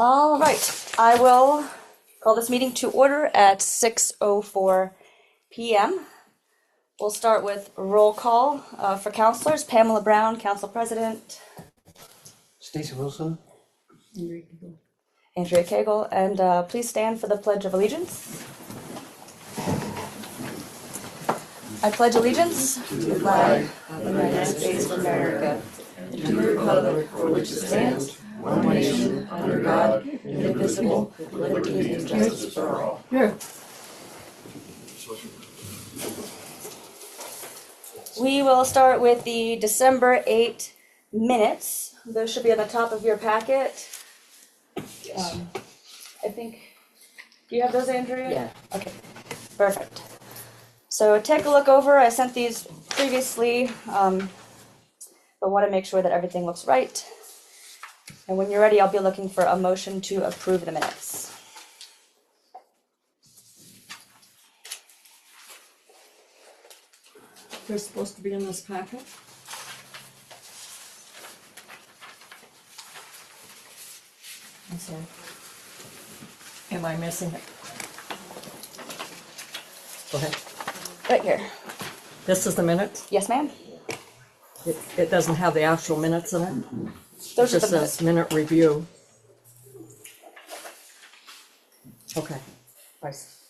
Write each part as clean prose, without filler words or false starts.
All right, I will call this meeting to order at 6:04 p.m. We'll start with roll call for counselors. Pamela Brown, Council President. Stacy Wilson. Andrea Cagle, and please stand for the Pledge of Allegiance. I pledge allegiance to the flag of the United States of America and to the republic for which it stands, one nation, under God, indivisible, with liberty and justice for all. Yeah. We will start with the December 8 minutes. Those should be on the top of your packet. Yes. I think, do you have those, Andrea? Yeah. Okay, perfect. So take a look over. I sent these previously, but want to make sure that everything looks right. And when you're ready, I'll be looking for a motion to approve the minutes. They're supposed to be in this packet? I'm sorry. Am I missing it? Go ahead. Right here. This is the minutes? Yes, ma'am? It doesn't have the actual minutes in it? It Those are just the says minute review. Okay. Nice.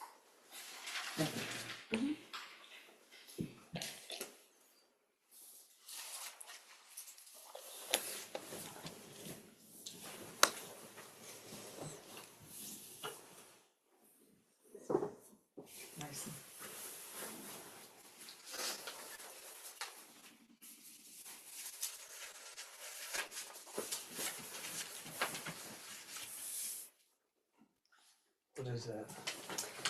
Nice. What is that?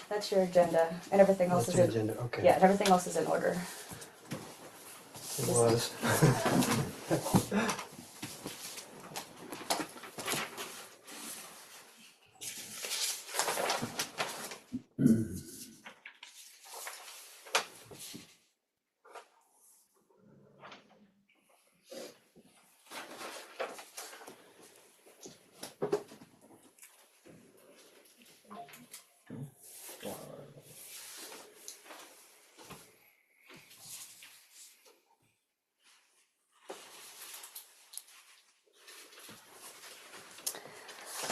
That's your agenda, and everything else That's is the in. agenda, okay. Yeah, and everything else is in order. It was.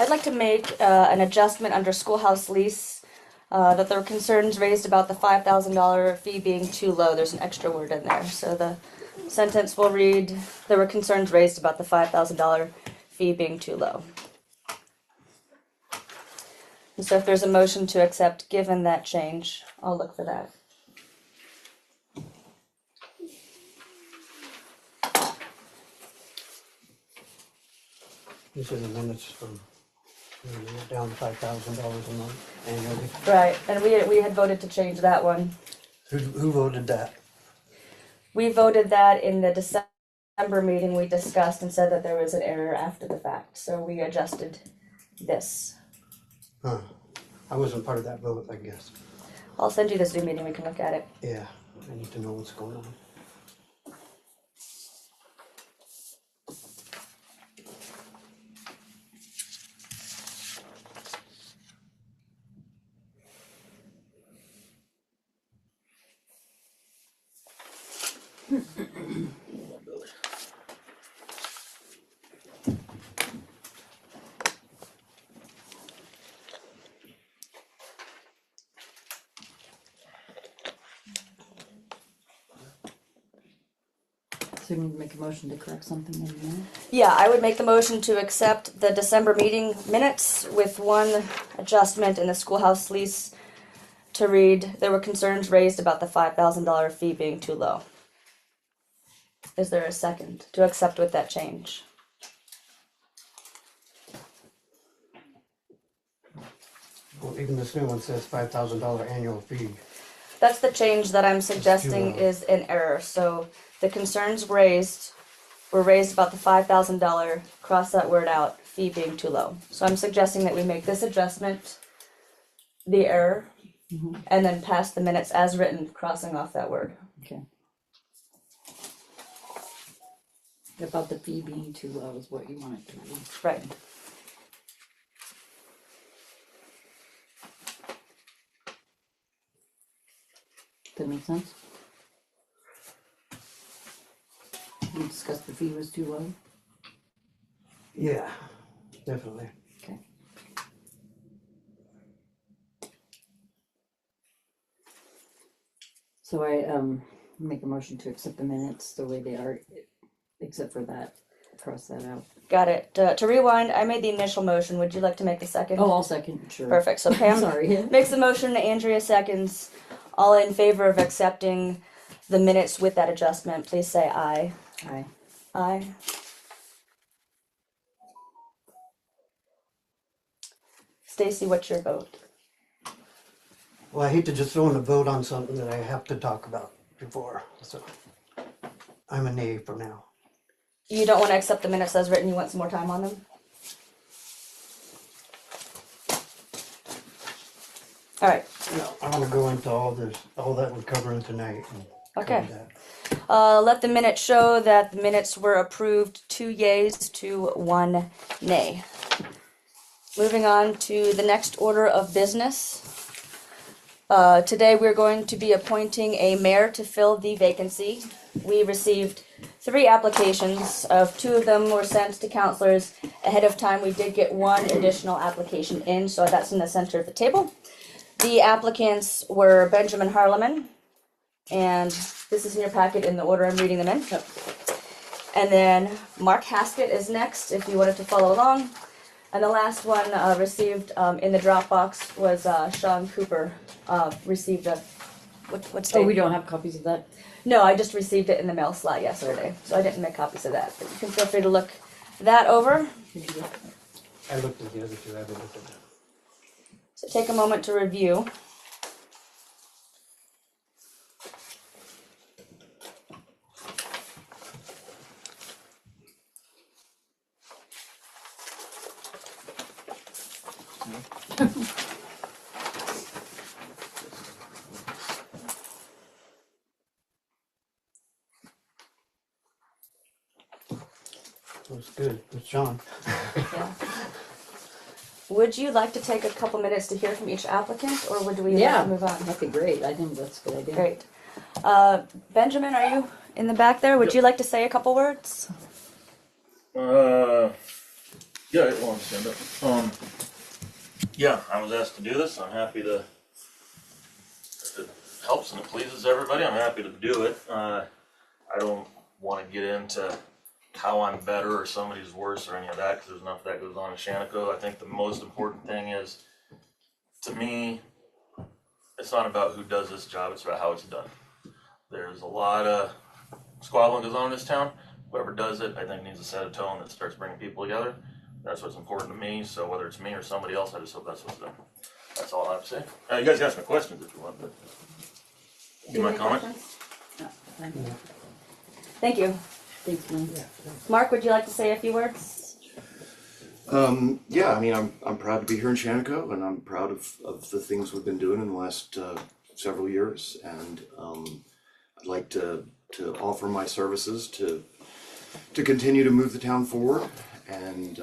I'd like to make an adjustment under schoolhouse lease, that there were concerns raised about the $5,000 fee being too low. There's an extra word in there. So the sentence will read, there were concerns raised about the $5,000 fee being too low. And so if there's a motion to accept given that change, I'll look for that. These are the minutes from, down $5,000 a month annually. Right, and we had voted to change that one. Who voted that? We voted that in the December meeting we discussed and said that there was an error after the fact. So we adjusted this. Huh. I wasn't part of that vote, I guess. I'll send you the Zoom meeting, we can look at it. Yeah, I need to know what's going on. So you need to make a motion to correct something in the minute? Yeah, I would make the motion to accept the December meeting minutes with one adjustment in the schoolhouse lease to read, there were concerns raised about the $5,000 fee being too low. Is there a second to accept with that change? Well, even this new one says $5,000 annual fee. That's the change that I'm suggesting low. is in error. So the concerns raised were raised about the $5,000, cross that word out, fee being too low. So I'm suggesting that we make this adjustment, the error, and then pass the minutes as written, crossing off that word. Okay. About the fee being too low is what you want it to be. Right. That makes sense? We discussed the fee was too low. Yeah, definitely. Okay. So I make a motion to accept the minutes the way they are, except for that, cross that out. Got it. To rewind, I made the initial motion. Would you like to make the second? Oh, I'll second, sure. Perfect. So Pam Sorry. makes the motion, Andrea seconds. All in favor of accepting the minutes with that adjustment, please say aye. Aye. Aye. Stacy, what's your vote? Well, I hate to just throw in a vote on something that I have to talk about before, so I'm a nay for now. You don't want to accept the minutes as written, you want some more time on them? All right. No, I want to go into all that we're covering tonight. And Okay. cover that. Let the minutes show that the minutes were approved 2 yeas to 1 nay. Moving on to the next order of business. Today we're going to be appointing a mayor to fill the vacancy. We received 3 applications. 2 of them were sent to counselors ahead of time. We did get 1 additional application in, so that's in the center of the table. The applicants were Benjamin Harleman, and this is in your packet in the order I'm reading them in. And then Mark Haskett is next, if you wanted to follow along. And the last one received in the Dropbox was Sean Cooper. Received a, what's Oh, we don't have copies of that? No, I just received it in the mail slot yesterday, so I didn't make copies of that. But you can feel free to look that over. I looked at the other 2, I haven't looked at them. So take a moment to review. Looks good. It's Sean. Yeah. Would you like to take a couple minutes to hear from each applicant, or would we like Yeah, to move on? that'd be great. I think that's a good idea. Great. Benjamin, are you in the back there? Would you like to say a couple words? Yeah, I want to stand up. Yeah, I was asked to do this. I'm happy to. If it helps and it pleases everybody, I'm happy to do it. I don't want to get into how I'm better or somebody's worse or any of that, because there's enough that goes on in Shaniko. I think the most important thing is, to me, it's not about who does this job, it's about how it's done. There's a lot of squabbling goes on in this town. Whoever does it, I think, needs to set a tone that starts bringing people together. That's what's important to me, so whether it's me or somebody else, I just hope that's what's done. That's all I have to say. You guys can ask me questions if you want, but give my comment. No, thank you. Thank you. Thanks, Lynn. Mark, would you like to say a few words? Yeah, I mean, I'm proud to be here in Shaniko, and I'm proud of the things we've been doing in the last several years, and I'd like to offer my services to continue to move the town forward and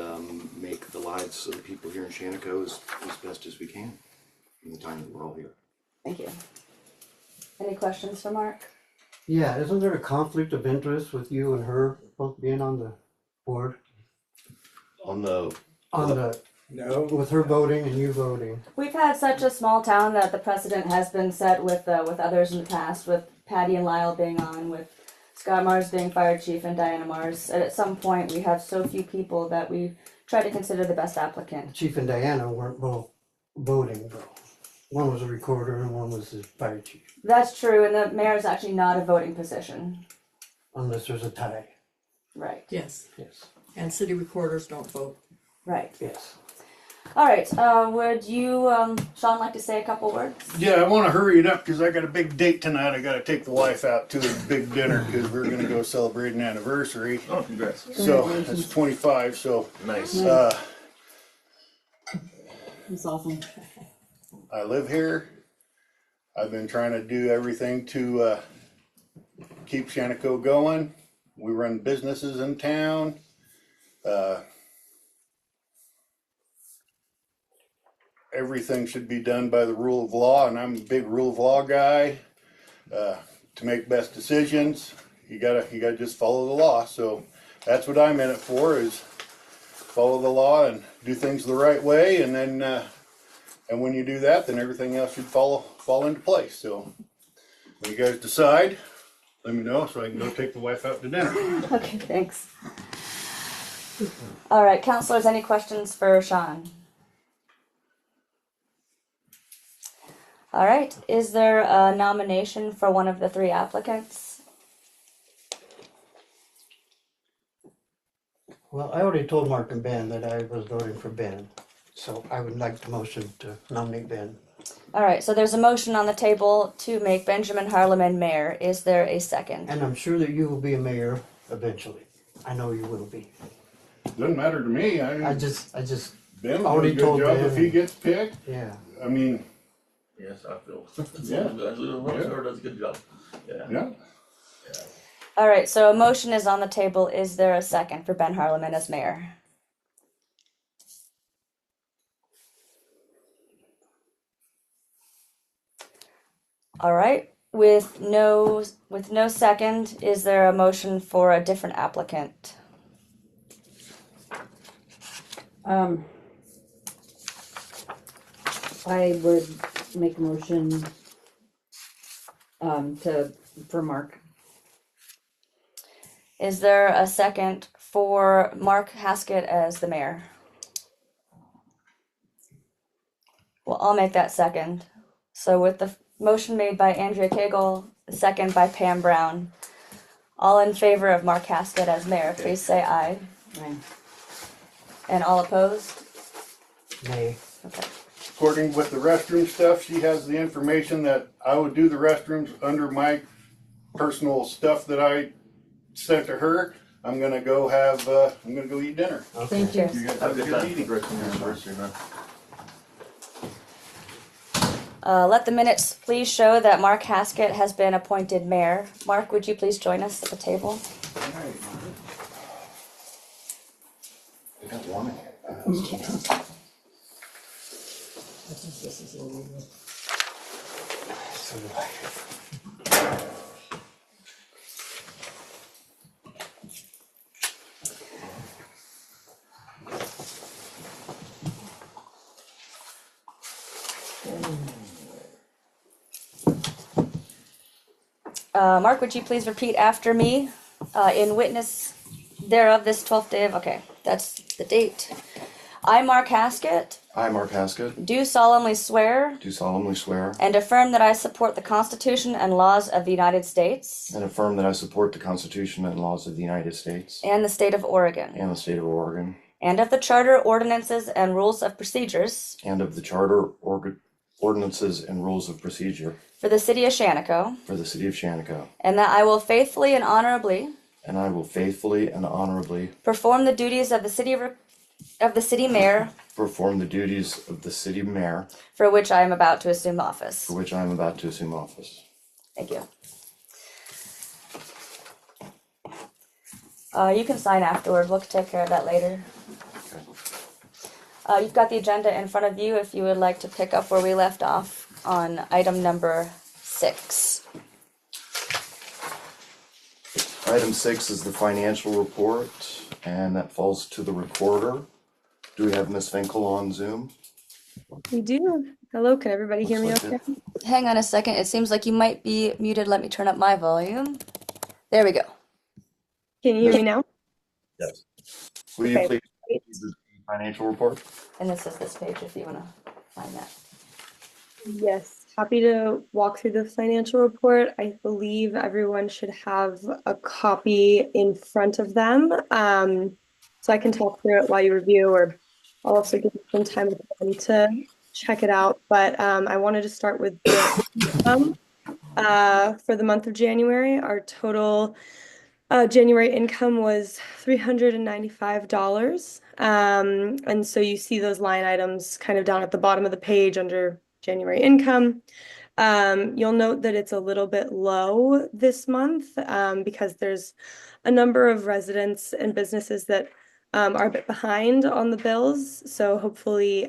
make the lives of the people here in Shaniko as best as we can in the time that we're all here. Thank you. Any questions for Mark? Yeah, isn't there a conflict of interest with you and her both being on the board? On the No. With her voting and you voting. We've had such a small town that the precedent has been set with others in the past, with Patty and Lyle being on, with Scott Mars being fire chief and Diana Mars. And at some point, we have so few people that we try to consider the best applicant. Chief and Diana weren't both voting though. One was a recorder and one was the fire chief, That's true, and the mayor is actually not a voting position. unless there's a tie. Right, Yes, Yes. and city recorders don't vote. right. Yes. All right, would you, Sean, like to say a couple words? Yeah, I want to hurry it up because I got a big date tonight. I got to take the wife out to a big dinner because we're going to go celebrate an anniversary. Oh, congrats. So it's 25. So Nice. That's awesome. I live here. I've been trying to do everything to keep Shaniko going. We run businesses in town. Everything should be done by the rule of law, and I'm a big rule of law guy. to make best decisions, you gotta just follow the law. So that's what I'm in it for, is follow the law and do things the right way, and then and when you do that, then everything else should fall into place. So when you guys decide, let me know so I can go take the wife out to dinner. Okay, thanks. All right, counselors, any questions for Sean? All right, is there a nomination for one of the three applicants? Well, I already told Mark and Ben that I was voting for Ben, so I would like the motion to nominate Ben. All right, so there's a motion on the table to make Benjamin Harleman mayor. Is there a second? And I'm sure that you will be a mayor eventually. I know you will be. Doesn't matter to me. I just, Ben will do already a good told job Ben. if he gets picked. yeah. I mean, Yes, I feel. Yeah. Whoever does a good job. Yeah. yeah. All right, so a motion is on the table. Is there a second for Ben Harleman as mayor? All right, with no second, is there a motion for a different applicant? I would make a motion for Mark. Is there a second for Mark Haskett as the mayor? Well, I'll make that second. So with the motion made by Andrea Cagle, second by Pam Brown, all in favor of Mark Haskett as mayor, please say aye. Aye. And all opposed? Nay. Okay. According with the restroom stuff, she has the information that I would do the restrooms under my personal stuff that I sent to her. I'm gonna go eat dinner. Thank you. You guys Have a good time. meeting. Congrats on your anniversary, man. Let the minutes please show that Mark Haskett has been appointed mayor. Mark, would you please join us at the table? I got one. So do I. Mark, would you please repeat after me? In witness thereof this 12th day of, okay, that's the date. I, Mark Haskett, I, Mark Haskett, do solemnly swear do solemnly swear and affirm that I support the Constitution and laws of the United States and affirm that I support the Constitution and laws of the United States and the state of Oregon, and the state of Oregon, and of the charter, ordinances, and rules of procedures and of the charter, ordinances, and rules of procedure for the city of Shaniko, for the city of Shaniko, and that I will faithfully and honorably and I will faithfully and honorably perform the duties of the city mayor perform the duties of the city mayor for which I am about to assume office. for which I am about to assume office. Thank you. You can sign afterward. We'll take care of that later. You've got the agenda in front of you if you would like to pick up where we left off on item number 6. Item 6 is the financial report, and that falls to the recorder. Do we have Ms. Finkel on Zoom? We do. Hello, can everybody hear me Looks like okay? Hang on a second. It seems like you might be muted. Let me turn up my volume. There we go. Can you hear me now? Yes. Will you Okay. please read the financial report? And this is this page if you want to find that. Yes, happy to walk through the financial report. I believe everyone should have a copy in front of them. So I can talk through it while you review, or I'll also give you some time at the end to check it out. But I wanted to start with the income. For the month of January, our total January income was $395. And so you see those line items kind of down at the bottom of the page under January income. You'll note that it's a little bit low this month because there's a number of residents and businesses that are a bit behind on the bills. So hopefully,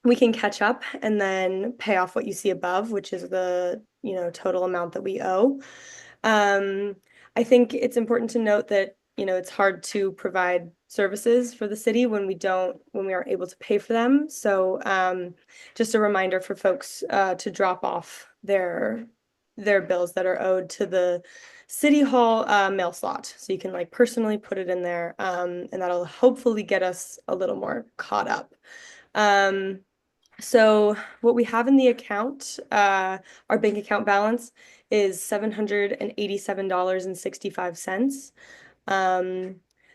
we can catch up and then pay off what you see above, which is the, total amount that we owe. I think it's important to note that, it's hard to provide services for the city when we aren't able to pay for them. So, just a reminder for folks, to drop off their bills that are owed to the City Hall, mail slot. So you can like personally put it in there, and that'll hopefully get us a little more caught up. So what we have in the account, our bank account balance is $787.65.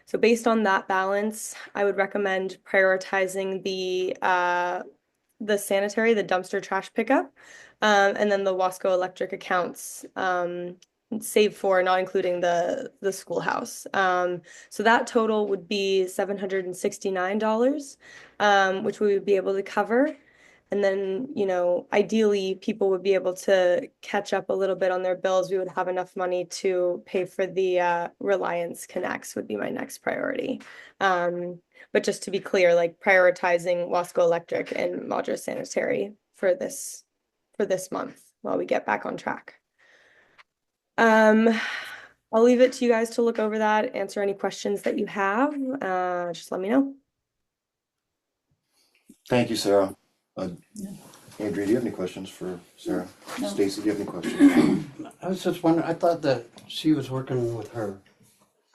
So based on that balance, I would recommend prioritizing the sanitary, the dumpster trash pickup, and then the Wasco Electric accounts, save for not including the schoolhouse. So that total would be $769, which we would be able to cover. And then, ideally, people would be able to catch up a little bit on their bills. We would have enough money to pay for the Reliance Connects would be my next priority. But just to be clear, like prioritizing Wasco Electric and Madras Sanitary for this month while we get back on track. I'll leave it to you guys to look over that, answer any questions that you have. Just let me know. Thank you, Sarah. Andrea, do you have any questions for Sarah? Stacy, do you have any questions? I was just wondering, I thought that she was working with her,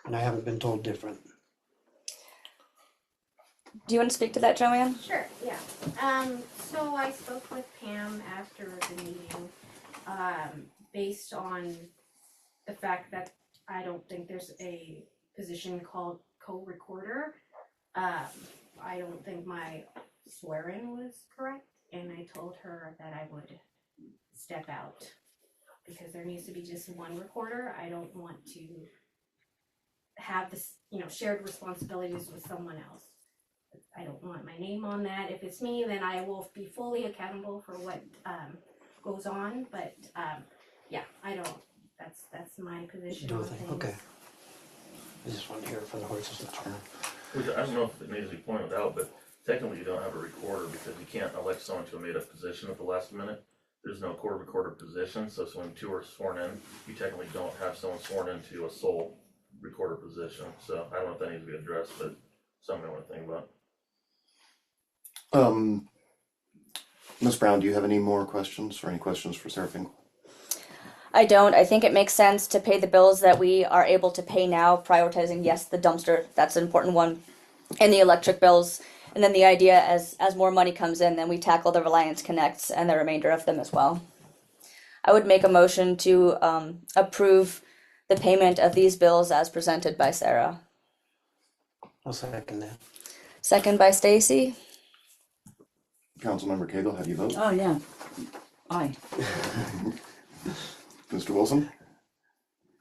and I haven't been told different. Do you want to speak to that, Joanne? Sure, yeah. So I spoke with Pam after the meeting, based on the fact that I don't think there's a position called co-recorder. I don't think my swearing was correct, and I told her that I would step out because there needs to be just one recorder. I don't want to have this, shared responsibilities with someone else. I don't want my name on that. If it's me, then I will be fully accountable for what goes on. But yeah, I don't. That's my position on things. Okay. I just want to hear it from the horse's mouth. Which I don't know if it needs to be pointed out, but technically you don't have a recorder because you can't elect someone to a made-up position at the last minute. There's no court recorder position, so when two are sworn in, you technically don't have someone sworn into a sole recorder position. So I don't know if that needs to be addressed, but something I want to think about. Ms. Brown, do you have any more questions or any questions for Sarah Finkel? I don't. I think it makes sense to pay the bills that we are able to pay now, prioritizing, yes, the dumpster, that's an important one, and the electric bills. And then the idea as more money comes in, then we tackle the Reliance Connects and the remainder of them as well. I would make a motion to approve the payment of these bills as presented by Sarah. I'll second that. Second by Stacy. Councilmember Cagle, how do you vote? Oh, yeah. Aye. Mr. Wilson?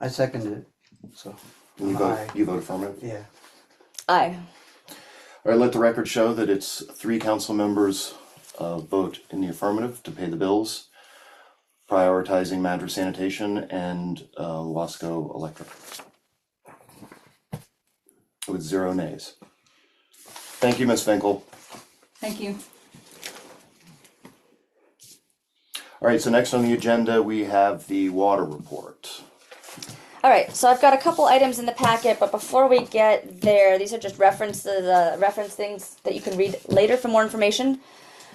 I seconded it, so. You Aye. you vote affirmative? Yeah. Aye. All right, let the record show that it's 3 council members vote in the affirmative to pay the bills, prioritizing Madras Sanitation and Wasco Electric. With 0 nays. Thank you, Ms. Finkel. Thank you. All right, so next on the agenda, we have the water report. All right, so I've got a couple items in the packet, but before we get there, these are just reference things that you can read later for more information.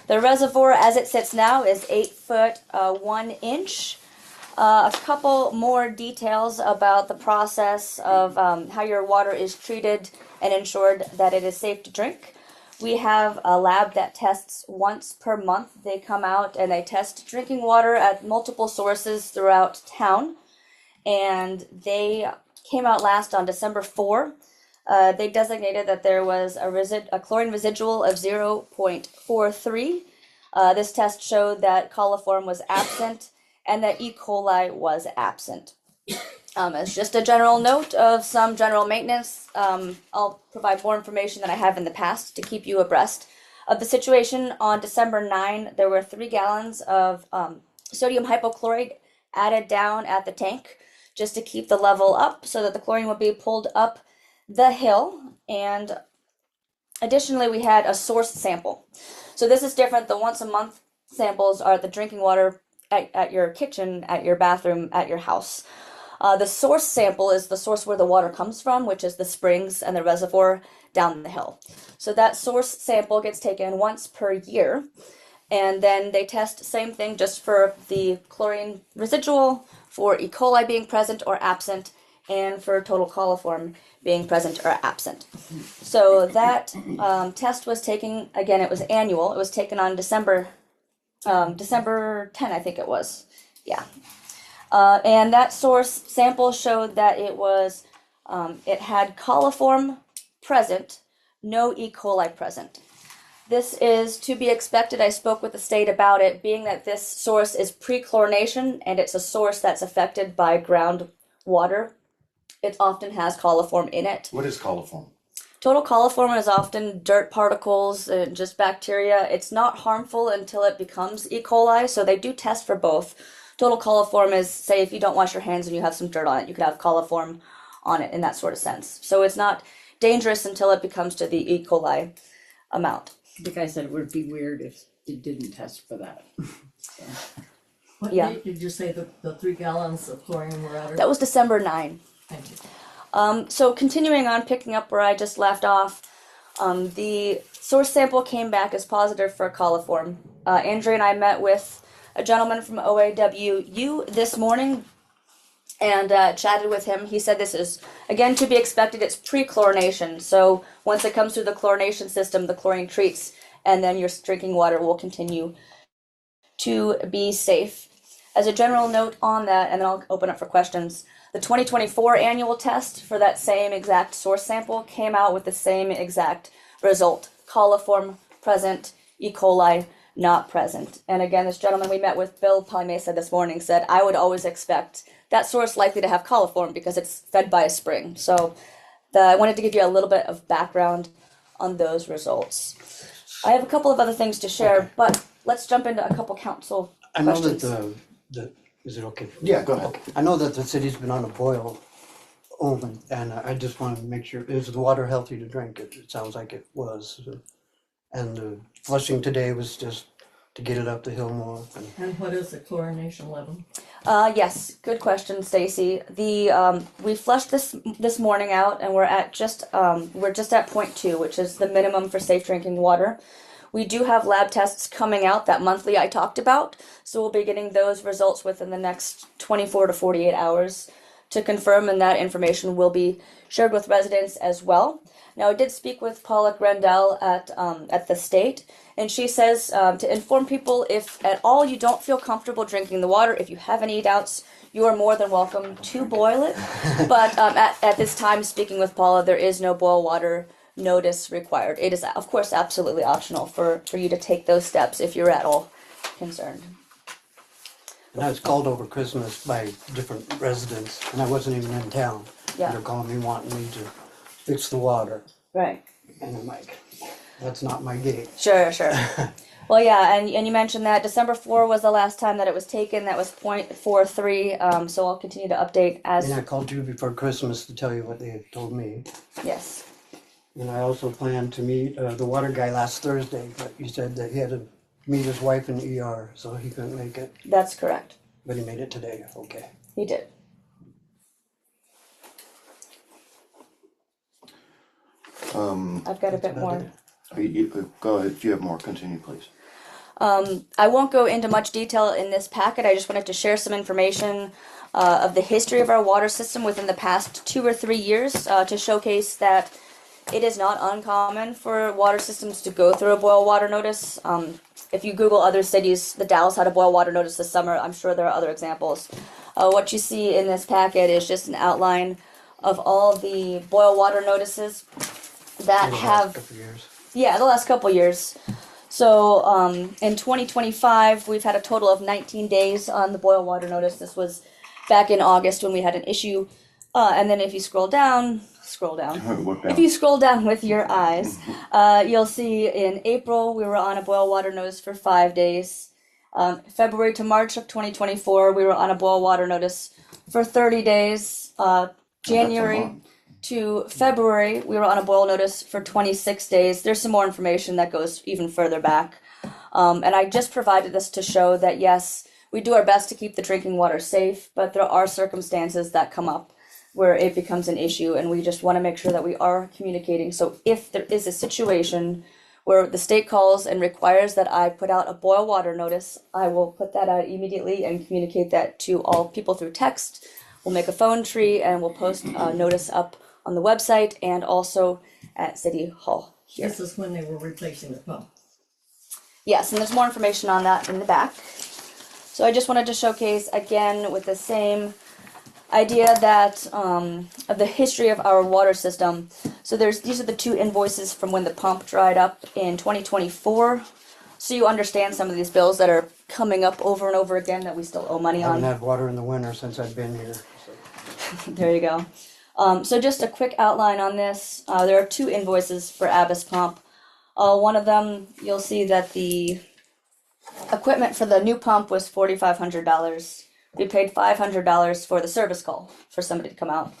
The reservoir, as it sits now, is 8 foot 1 inch. A couple more details about the process of how your water is treated and ensured that it is safe to drink. We have a lab that tests once per month. They come out and they test drinking water at multiple sources throughout town. And they came out last on December 4. They designated that there was a chlorine residual of 0.43. This test showed that coliform was absent and that E. coli was absent. As just a general note of some general maintenance, I'll provide more information than I have in the past to keep you abreast of the situation. On December 9, there were 3 gallons of sodium hypochlorite added down at the tank just to keep the level up so that the chlorine would be pulled up the hill. And additionally, we had a source sample. So this is different. The once a month samples are the drinking water at your kitchen, at your bathroom, at your house. The source sample is the source where the water comes from, which is the springs and the reservoir down the hill. So that source sample gets taken once per year, and then they test same thing just for the chlorine residual, for E. coli being present or absent, and for total coliform being present or absent. So that test was taken, again, it was annual. It was taken on December 10, I think it was. Yeah. And that source sample showed that it had coliform present, no E. coli present. This is to be expected. I spoke with the state about it, being that this source is pre-chlorination and it's a source that's affected by groundwater. It often has coliform in it. What is coliform? Total coliform is often dirt particles and just bacteria. It's not harmful until it becomes E. coli, so they do test for both. Total coliform is, say, if you don't wash your hands and you have some dirt on it, you could have coliform on it in that sort of sense. So it's not dangerous until it becomes to the E. coli amount. The guy said it would be weird if it didn't test for that. So, What Yeah. date did you say the 3 gallons of chlorine were at? That was December 9. Thank you. So continuing on, picking up where I just left off, the source sample came back as positive for coliform. Andrea and I met with a gentleman from OAWU this morning and chatted with him. He said this is, again, to be expected. It's pre-chlorination. So once it comes through the chlorination system, the chlorine treats, and then your drinking water will continue to be safe. As a general note on that, and then I'll open up for questions, the 2024 annual test for that same exact source sample came out with the same exact result. Coliform present, E. coli not present. And again, this gentleman we met with, Bill Palmesa, this morning said, I would always expect that source likely to have coliform because it's fed by a spring. So I wanted to give you a little bit of background on those results. I have a couple of other things to share, but let's jump into a couple council I know questions. that is it okay? Yeah, go ahead. I know that the city's been on a boil omen, and I just want to make sure, is the water healthy to drink? It sounds like it was. And the flushing today was just to get it up the hill more. And what is the chlorination level? Yes, good question, Stacy. We flushed this morning out, and we're just at 0.2, which is the minimum for safe drinking water. We do have lab tests coming out that monthly I talked about, so we'll be getting those results within the next 24 to 48 hours to confirm, and that information will be shared with residents as well. Now, I did speak with Paula Grendel at the state, and she says to inform people if at all you don't feel comfortable drinking the water, if you have any doubts, you are more than welcome to boil it. But at this time, speaking with Paula, there is no boil water notice required. It is, of course, absolutely optional for you to take those steps if you're at all concerned. And I was called over Christmas by different residents, and I wasn't even in town. Yeah. They're calling me wanting me to fix the water, Right. and I'm like, that's not my gig. Sure. Well, yeah, and you mentioned that December 4 was the last time that it was taken. That was 0.43. So I'll continue to update as. And I called you before Christmas to tell you what they had told me. Yes. And I also planned to meet the water guy last Thursday, but he said that he had to meet his wife in the ER, so he couldn't make it. That's correct. But he made it today. Okay. He did. I've got a bit more. Go ahead, if you have more, continue, please. I won't go into much detail in this packet. I just wanted to share some information of the history of our water system within the past 2 or 3 years to showcase that it is not uncommon for water systems to go through a boil water notice. If you Google other cities, the Dallas had a boil water notice this summer. I'm sure there are other examples. What you see in this packet is just an outline of all the boil water notices that In the last have, couple of years. yeah, the last couple years. So in 2025, we've had a total of 19 days on the boil water notice. This was back in August when we had an issue. And then if you scroll down. If you scroll down with your eyes, you'll see in April we were on a boil water notice for 5 days. February to March of 2024, we were on a boil water notice for 30 days. January to February, we were on a boil notice for 26 days. There's some more information that goes even further back. And I just provided this to show that yes, we do our best to keep the drinking water safe, but there are circumstances that come up where it becomes an issue, and we just want to make sure that we are communicating. So if there is a situation where the state calls and requires that I put out a boil water notice, I will put that out immediately and communicate that to all people through text. We'll make a phone tree and we'll post a notice up on the website and also at City Hall here. This is when they were replacing the pump. Yes, and there's more information on that in the back. So I just wanted to showcase again with the same idea that of the history of our water system. So these are the two invoices from when the pump dried up in 2024. So you understand some of these bills that are coming up over and over again that we still owe money I haven't on. had water in the winter since I've been here. So. There you go. So just a quick outline on this. There are two invoices for Abyss Pump. One of them, you'll see that the equipment for the new pump was $4,500. We paid $500 for the service call for somebody to come out.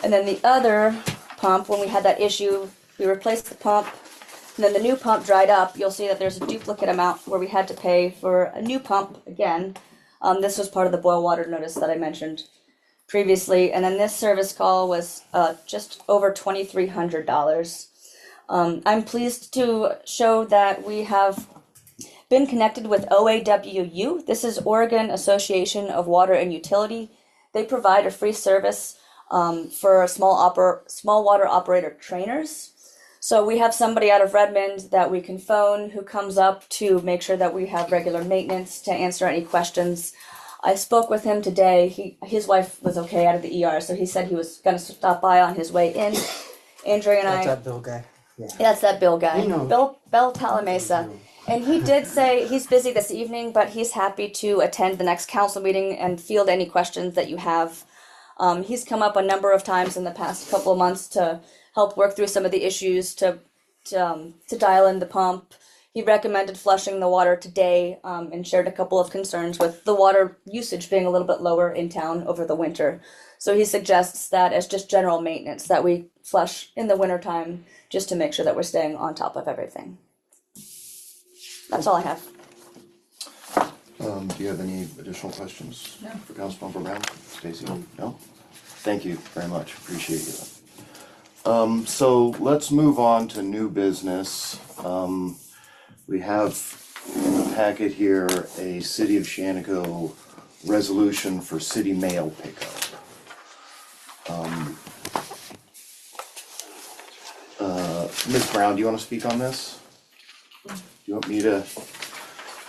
And then the other pump, when we had that issue, we replaced the pump, and then the new pump dried up. You'll see that there's a duplicate amount where we had to pay for a new pump again. This was part of the boil water notice that I mentioned previously. And then this service call was just over $2,300. I'm pleased to show that we have been connected with OAWU. This is Oregon Association of Water and Utility. They provide a free service for small water operator trainers. So we have somebody out of Redmond that we can phone who comes up to make sure that we have regular maintenance, to answer any questions. I spoke with him today. His wife was okay out of the ER, so he said he was going to stop by on his way in. Andrea and That's I. that Bill guy. Yeah. That's that Bill guy. You know. Bill Talamesa. And he did say he's busy this evening, but he's happy to attend the next council meeting and field any questions that you have. He's come up a number of times in the past couple of months to help work through some of the issues, to dial in the pump. He recommended flushing the water today and shared a couple of concerns with the water usage being a little bit lower in town over the winter. So he suggests that as just general maintenance, that we flush in the wintertime just to make sure that we're staying on top of everything. That's all I have. Do you have any additional questions for Councilmember Brown? Stacy? No? Thank you very much, appreciate you. So let's move on to new business. We have in the packet here a City of Shaniko resolution for city mail pickup. Ms. Brown, do you want to speak on this? Do you want me to?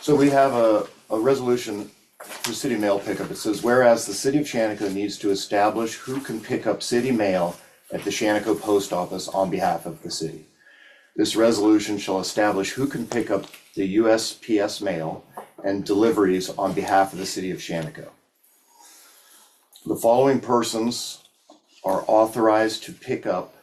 So we have a resolution for city mail pickup. It says, whereas the City of Shaniko needs to establish who can pick up city mail at the Shaniko Post Office on behalf of the city. This resolution shall establish who can pick up the USPS mail and deliveries on behalf of the City of Shaniko. The following persons are authorized to pick up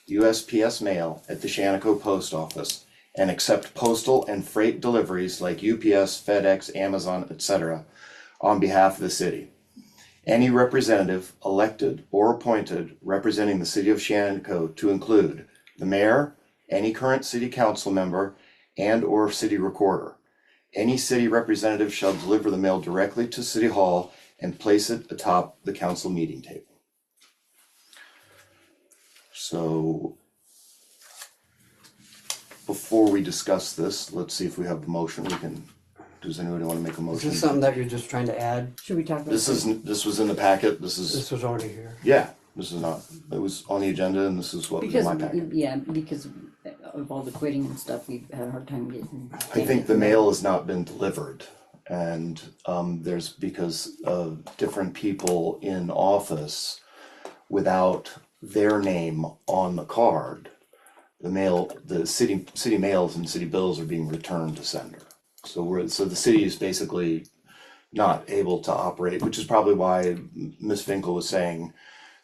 USPS mail at the Shaniko Post Office and accept postal and freight deliveries like UPS, FedEx, Amazon, etc. on behalf of the city. Any representative elected or appointed representing the City of Shaniko to include the mayor, any current city council member, and or city recorder. Any city representative shall deliver the mail directly to City Hall and place it atop the council meeting table. So before we discuss this, let's see if we have a motion. Does anybody want to make a Is motion? this something that you're just trying to add? Should we talk about This was in the packet. This This was already here. yeah, this is not, it was on the agenda and this is what was in because my packet. because of all the quitting and stuff, we've had a hard time getting. I think the mail has not been delivered and there's because of different people in office without their name on the card. The city mails and city bills are being returned to sender. So the city is basically not able to operate, which is probably why Ms. Finkel was saying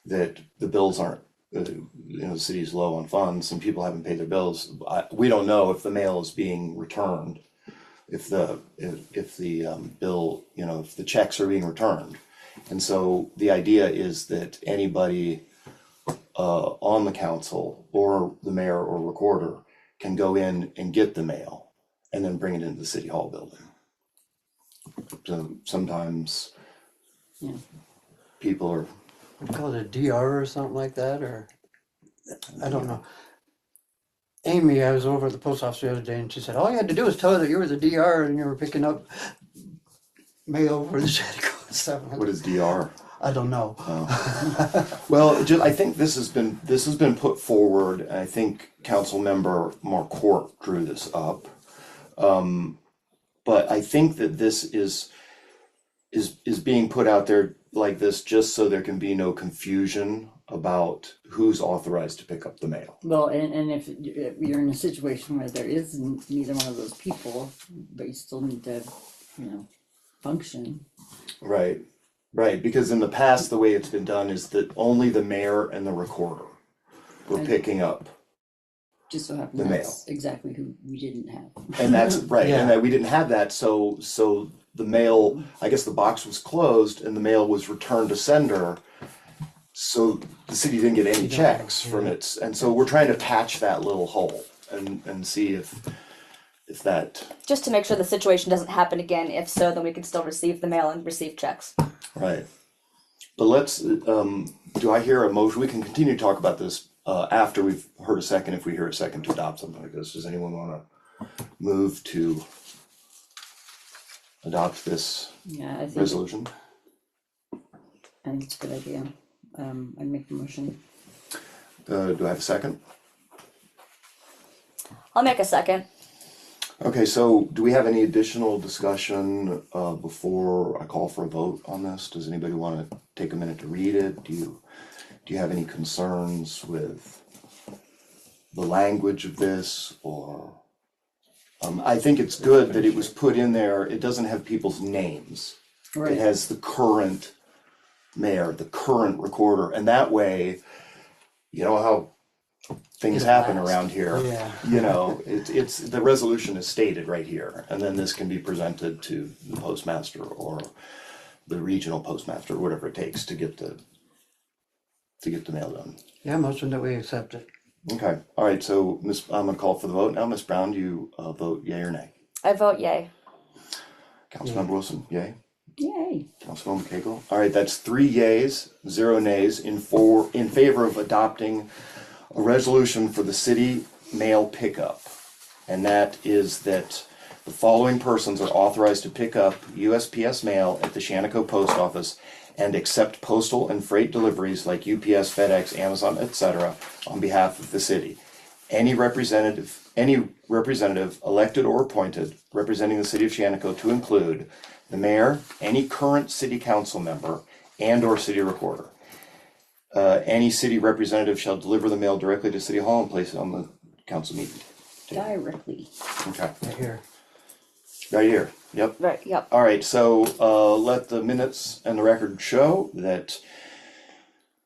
that the bills aren't, the city's low on funds and people haven't paid their bills. We don't know if the mail is being returned, if the bill, if the checks are being returned. And so the idea is that anybody on the council or the mayor or recorder can go in and get the mail and then bring it into the city hall building. So sometimes Yeah. people are, We call it a DR or something like that, or I don't know. Amy, I was over at the post office the other day, and she said all you had to do was tell her that you were the DR and you were picking up mail for the Shaniko and stuff. what is DR? I don't know. Well, I think this has been put forward, and I think Council Member Marcourt drew this up. But I think that this is being put out there like this just so there can be no confusion about who's authorized to pick up the mail. Well, and if you're in a situation where there is neither one of those people, but you still need to, function. Right, right, because in the past, the way it's been done is that only the mayor and the recorder were Right. picking up. Just so happens The that's exactly who we didn't have. And that's right, Yeah. and that we didn't have that, so the mail, I guess the box was closed and the mail was returned to sender. So the city didn't get any checks from it, and so we're trying to patch that little hole and see if that, Just to make sure the situation doesn't happen again. If so, then we can still receive the mail and receive checks. right. But let's, do I hear a motion? We can continue to talk about this after we've heard a second, if we hear a second to adopt something like this. Does anyone wanna move to adopt this Yeah, I think resolution? it's a good idea. I'd make the motion. Do I have a second? I'll make a second. Okay, so do we have any additional discussion before I call for a vote on this? Does anybody wanna take a minute to read it? Do you have any concerns with the language of this, or? I think it's good that it was put in there, it doesn't have people's names. It Right. has the current mayor, the current recorder, and that way, you know how things It happen lasts. around here. Yeah. You know, it's, the resolution is stated right here, and then this can be presented to the postmaster or the regional postmaster, whatever it takes to get the mail done. Yeah, motion that we accept it. Okay, all right, so I'm gonna call for the vote now. Ms. Brown, do you vote yea or nay? I vote yay. Councilmember Wilson, yea? Yay. Councilwoman Cagle? All right, that's 3 yeas, 0 nays in favor of adopting a resolution for the city mail pickup. And that is that the following persons are authorized to pick up USPS mail at the Shaniko Post Office and accept postal and freight deliveries like UPS, FedEx, Amazon, etc. on behalf of the city. Any representative elected or appointed representing the city of Shaniko to include the mayor, any current city council member, and or city recorder. Any city representative shall deliver the mail directly to City Hall and place it on the council meeting table. Directly. Okay, Right here. right here, yep. Right, yep. All right, so let the minutes and the record show that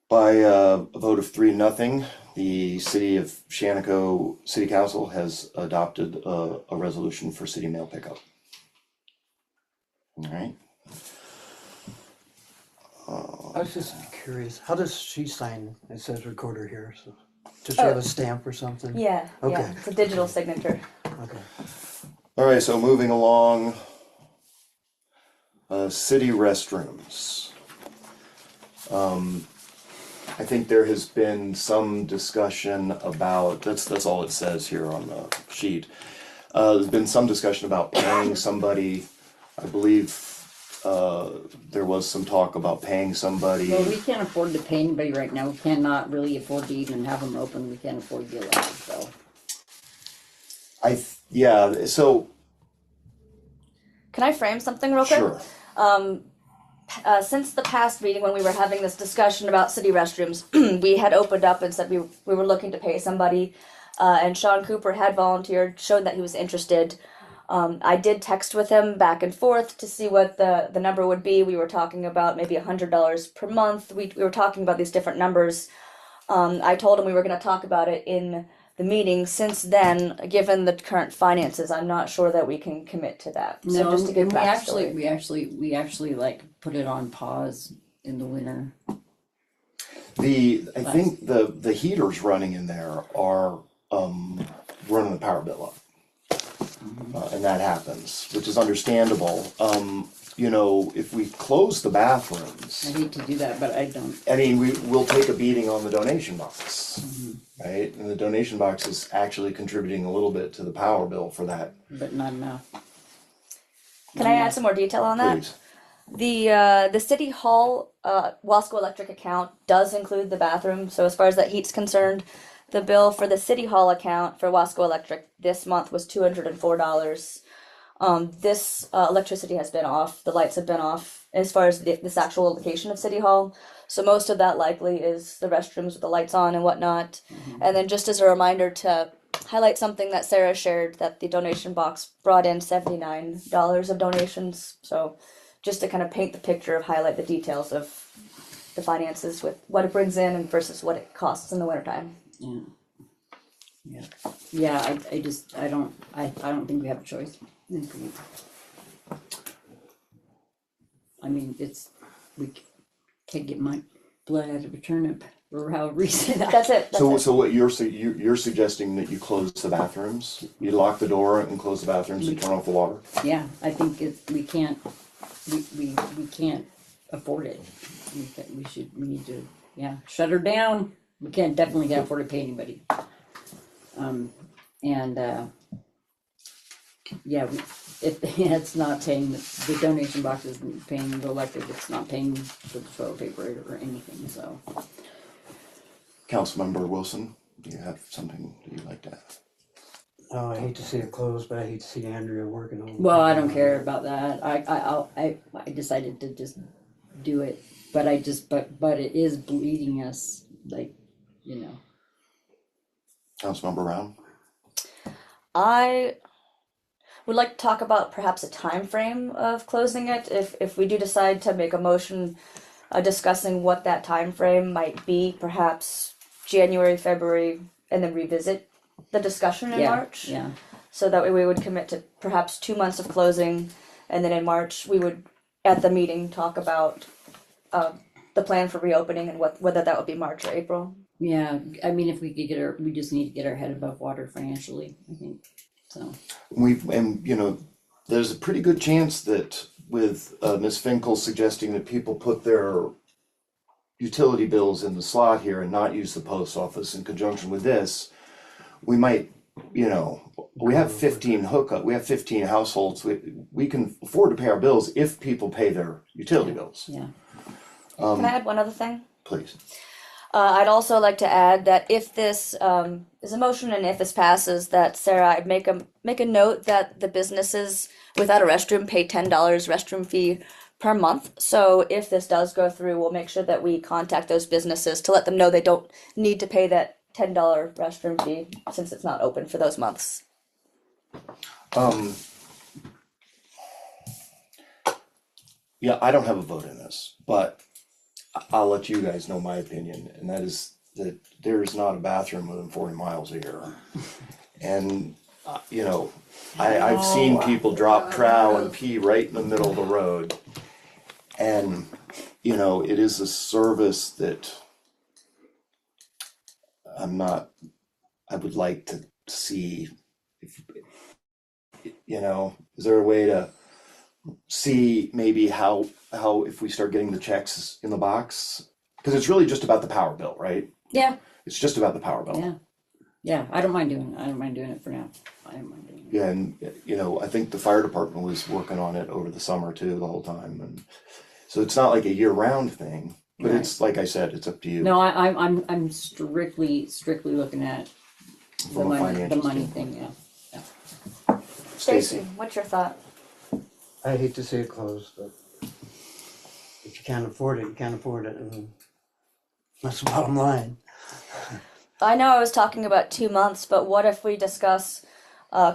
by a vote of 3-0, the city of Shaniko City Council has adopted a resolution for city mail pickup. All right. I was just curious, how does she sign? It says recorder here, so does she have a stamp or something? Yeah, yeah. Okay. It's a digital signature. Okay. All right, so moving along, city restrooms. I think there has been some discussion about, that's all it says here on the sheet. There's been some discussion about paying somebody, I believe, there was some talk about paying somebody. Well, we can't afford to pay anybody right now. We cannot really afford to even have them open. We can't afford to be allowed, so. Yeah, so, Can I frame something real quick? sure, Since the past meeting when we were having this discussion about city restrooms, we had opened up and said we were looking to pay somebody, and Sean Cooper had volunteered, showed that he was interested. I did text with him back and forth to see what the number would be. We were talking about maybe $100 per month. We were talking about these different numbers. I told him we were going to talk about it in the meeting. Since then, given the current finances, I'm not sure that we can commit to that. So No, just to give and backstory. we actually like put it on pause in the winter. I think the heaters running in there are running the power bill up. And that happens, which is understandable. You know, if we close the I bathrooms, hate to do that, but I don't, I mean, we'll take a beating on the donation box, right? And the donation box is actually contributing a little bit to the power bill for that, but not enough. Can I add some more detail on that? please. The city hall Wasco Electric account does include the bathroom. So as far as that heat's concerned, the bill for the city hall account for Wasco Electric this month was $204. This electricity has been off. The lights have been off as far as this actual location of city hall. So most of that likely is the restrooms with the lights on and whatnot. And then just as a reminder to highlight something that Sarah shared, that the donation box brought in $79 of donations. So just to kind of paint the picture of highlight the details of the finances with what it brings in and versus what it costs in the wintertime. Yeah. Yeah, yeah, I don't think we have a choice. I mean, we can't get my blood out of a turnip, or however you say that. That's it. That's So, it. so what you're suggesting that you close the bathrooms, you lock the door and close the bathrooms, you turn off the water? Yeah, I think we can't afford it. We need to, yeah, shut her down. We definitely can't afford to pay anybody. Yeah, if it's not paying, the donation box isn't paying the electric, it's not paying for the toilet paper or anything, so. Councilmember Wilson, do you have something that you'd like to add? Oh, I hate to see it close, but I hate to see Andrea working on it. Well, I don't care about that. I decided to just do it, but it is bleeding us, like, you know. Councilmember Brown? I would like to talk about perhaps a time frame of closing it. If we do decide to make a motion discussing what that time frame might be, perhaps January, February, and then revisit the discussion in Yeah, March. yeah, So that way we would commit to perhaps 2 months of closing, and then in March we would at the meeting talk about the plan for reopening and whether that would be March or April. yeah. I mean, if we could we just need to get our head above water financially, I think, so. And you know, there's a pretty good chance that with Ms. Finkel suggesting that people put their utility bills in the slot here and not use the post office in conjunction with this, we might, you know, we have 15 households, we can afford to pay our bills if people pay their utility bills. Yeah, Can I add one other thing? Please. I'd also like to add that if this is a motion and if this passes, that Sarah, I'd make a note that the businesses without a restroom pay $10 restroom fee per month. So if this does go through, we'll make sure that we contact those businesses to let them know they don't need to pay that $10 restroom fee since it's not open for those months. Yeah, I don't have a vote in this, but I'll let you guys know my opinion, and that is that there is not a bathroom within 40 miles of here. And, you know, I've seen people drop trowel and pee right in the middle of the road. And, you know, it is a service that I would like to see, if, you know, is there a way to see maybe how if we start getting the checks in the box? Because it's really just about the power bill, right? yeah, It's just about the power bill. yeah, yeah, I don't mind doing it for now, I don't mind doing it. Yeah, and you know, I think the fire department was working on it over the summer too, the whole time, and so it's not like a year-round thing, but it's like I said, it's up to you. No, I'm strictly looking at the From a money financial thing, yeah. Stacy, what's your thought? I hate to see it close, but if you can't afford it, you can't afford it, and that's the bottom line. I know I was talking about 2 months, but what if we discuss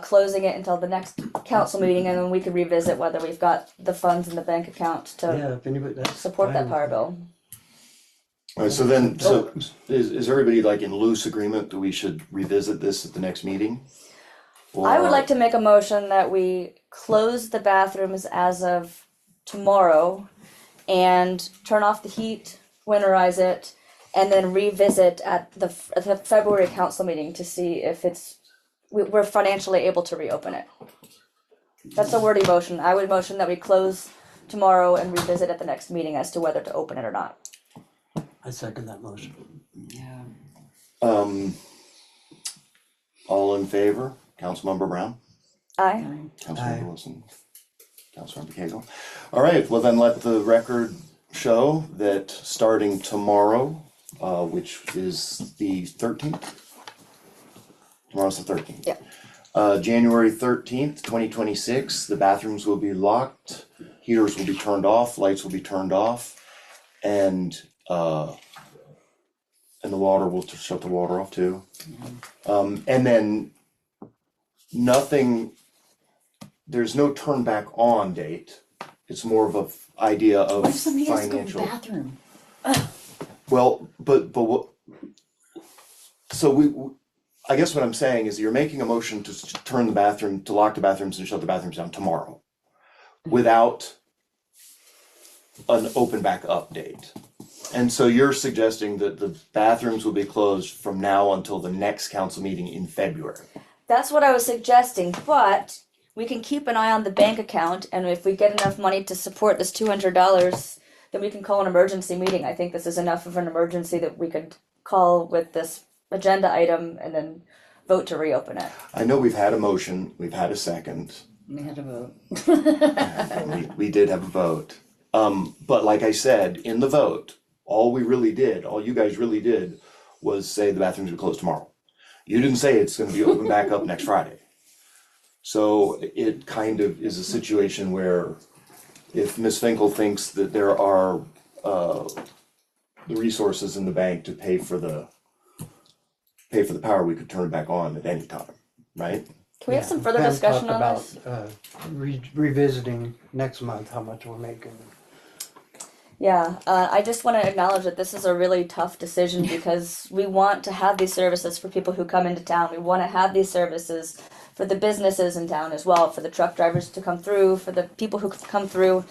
closing it until the next council meeting and then we could revisit whether we've got the funds in the bank account to Yeah, if anybody, that's support that fine. power bill? All right, so then, so is everybody like in loose agreement that we should revisit this at the next meeting? I would Or- like to make a motion that we close the bathrooms as of tomorrow and turn off the heat, winterize it, and then revisit at the February council meeting to see if it's we're financially able to reopen it. That's a wordy motion. I would motion that we close tomorrow and revisit at the next meeting as to whether to open it or not. I second that motion. Yeah. All in favor? Councilmember Brown? Aye. Councilmember Aye. Wilson? Councilmember Cagle? All right, well then let the record show that starting tomorrow, which is the 13th? Tomorrow's the 13th. Yeah. January 13th, 2026, the bathrooms will be locked, heaters will be turned off, lights will be turned off, and the water, we'll shut the water off too. And then nothing, there's no turn back on date. It's more of a idea of What if somebody has to go to the financial. bathroom? Well, but what, so I guess what I'm saying is you're making a motion to turn the bathroom, to lock the bathrooms and shut the bathrooms down tomorrow without an open back up date. And so you're suggesting that the bathrooms will be closed from now until the next council meeting in February. That's what I was suggesting, but we can keep an eye on the bank account, and if we get enough money to support this $200, then we can call an emergency meeting. I think this is enough of an emergency that we could call with this agenda item and then vote to reopen it. I know we've had a motion, we've had a second, We had to vote. we did have a vote. But like I said, in the vote, all you guys really did was say the bathrooms would close tomorrow. You didn't say it's gonna be open back up next Friday. So it kind of is a situation where if Ms. Finkel thinks that there are the resources in the bank to pay for the power, we could turn it back on at any time, right? Can we have some further Pam discussion talked on this? about, revisiting next month how much we're making. Yeah, I just want to acknowledge that this is a really tough decision because we want to have these services for people who come into town. We want to have these services for the businesses in town as well, for the truck drivers to come through, for the people who come through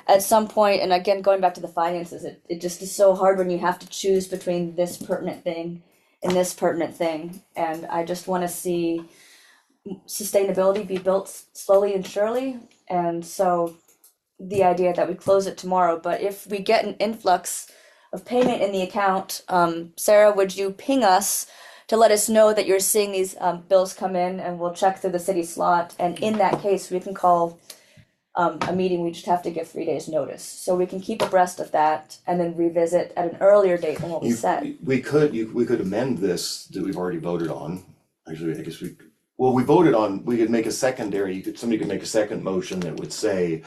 at some point. And again, going back to the finances, it just is so hard when you have to choose between this pertinent thing and this pertinent thing. And I just want to see sustainability be built slowly and surely. And so the idea that we close it tomorrow, but if we get an influx of payment in the account, Sarah, would you ping us to let us know that you're seeing these bills come in, and we'll check through the city slot, and in that case we can call a meeting. We just have to give 3 days notice, so we can keep abreast of that and then revisit at an earlier date than what we said. We could amend this that we've already voted on. Actually, I guess we voted on, we could make a secondary, somebody could make a second motion that would say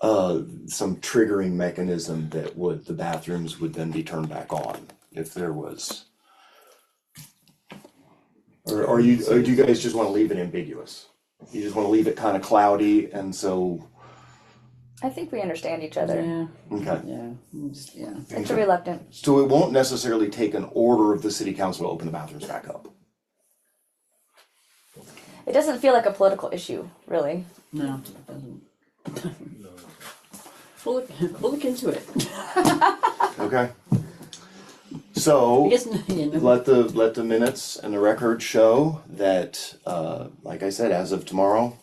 some triggering mechanism that the bathrooms would then be turned back on if there was. Or do you guys just want to leave it ambiguous? You just want to leave it kind of cloudy, and so. I think we understand each other. Yeah, Okay. yeah. It's a reluctant. So it won't necessarily take an order of the city council to open the bathrooms back up. It doesn't feel like a political issue, really. No, it doesn't. We'll look into it. Okay. So. I guess, you know. Let the minutes and the record show that, like I said, as of tomorrow,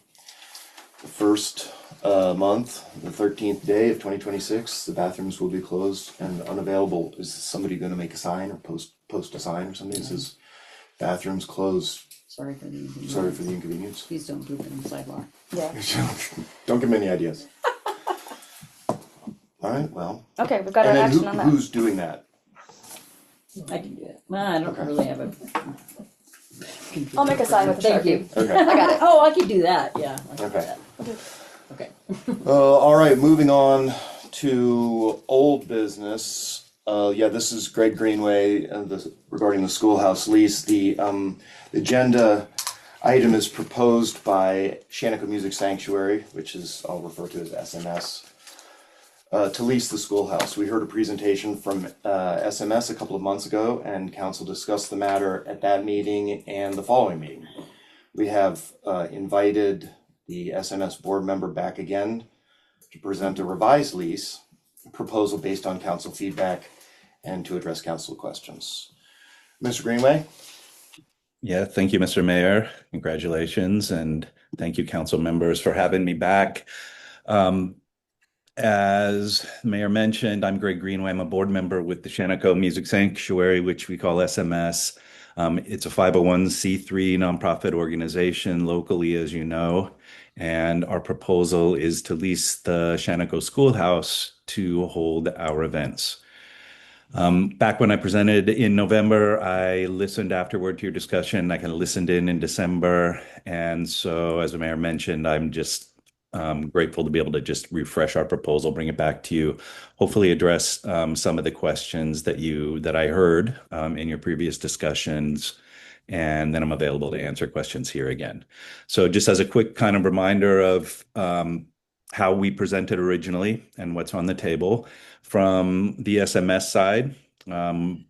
the first month, the 13th day of 2026, the bathrooms will be closed and unavailable. Is somebody going to make a sign or post a sign or something that says bathrooms closed? Sorry for the inconvenience. Sorry for the inconvenience. Please don't poop in the sidewalk. Yeah. Don't give me any ideas. All right. Well. Okay, we've got our And then action on that. who's doing that? I can do it. Well, I don't really have a. I'll make a sign with a Thank Sharpie. you. Okay. I got it. Oh, I could do that. Yeah. I could do Okay. that. Okay. All right, moving on to old business. Yeah, this is Greg Greenway, regarding the schoolhouse lease. The agenda item is proposed by Shaniko Music Sanctuary, which is, I'll refer to as SMS, to lease the schoolhouse. We heard a presentation from SMS a couple of months ago, and council discussed the matter at that meeting and the following meeting. We have invited the SMS board member back again to present a revised lease proposal based on council feedback and to address council questions. Mr. Greenway? Yeah, thank you, Mr. Mayor. Congratulations, and thank you, council members, for having me back. Um, as Mayor mentioned, I'm Greg Greenway. I'm a board member with the Shaniko Music Sanctuary, which we call SMS. It's a 501c3 nonprofit organization locally, as you know, and our proposal is to lease the Shaniko Schoolhouse to hold our events. Back when I presented in November, I listened afterward to your discussion. I kind of listened in December. And so, as the mayor mentioned, I'm just grateful to be able to just refresh our proposal, bring it back to you, hopefully address some of the questions that I heard in your previous discussions. And then I'm available to answer questions here again. So just as a quick kind of reminder of how we presented originally and what's on the table. From the SMS side, um,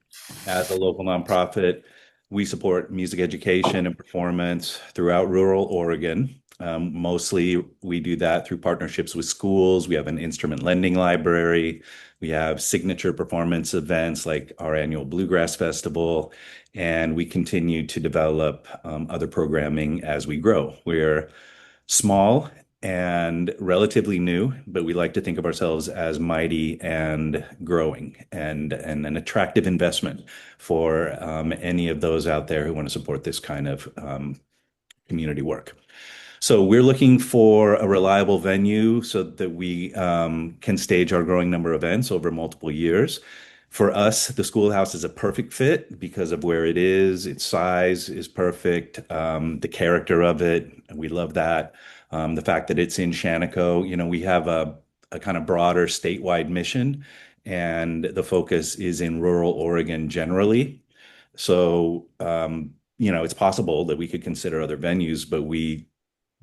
as a local nonprofit, we support music education and performance throughout rural Oregon. Mostly, we do that through partnerships with schools. We have an instrument lending library. We have signature performance events like our annual Bluegrass Festival, and we continue to develop other programming as we grow. We're small and relatively new, but we like to think of ourselves as mighty and growing and an attractive investment for any of those out there who want to support this kind of community work. So we're looking for a reliable venue so that we can stage our growing number of events over multiple years. For us, the schoolhouse is a perfect fit because of where it is. Its size is perfect. The character of it, we love that. The fact that it's in Shaniko, we have a kind of broader statewide mission, and the focus is in rural Oregon generally. So, it's possible that we could consider other venues, but we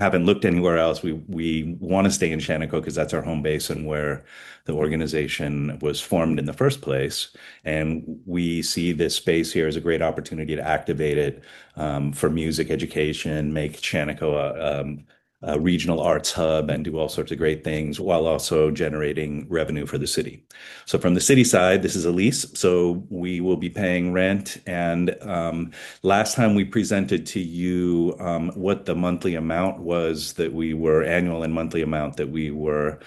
haven't looked anywhere else. We want to stay in Shaniko because that's our home base and where the organization was formed in the first place. And we see this space here as a great opportunity to activate it for music education, make Shaniko a regional arts hub, and do all sorts of great things while also generating revenue for the city. So from the city side, this is a lease, so we will be paying rent. And last time we presented to you what the monthly amount was that we were annual and monthly amount that we were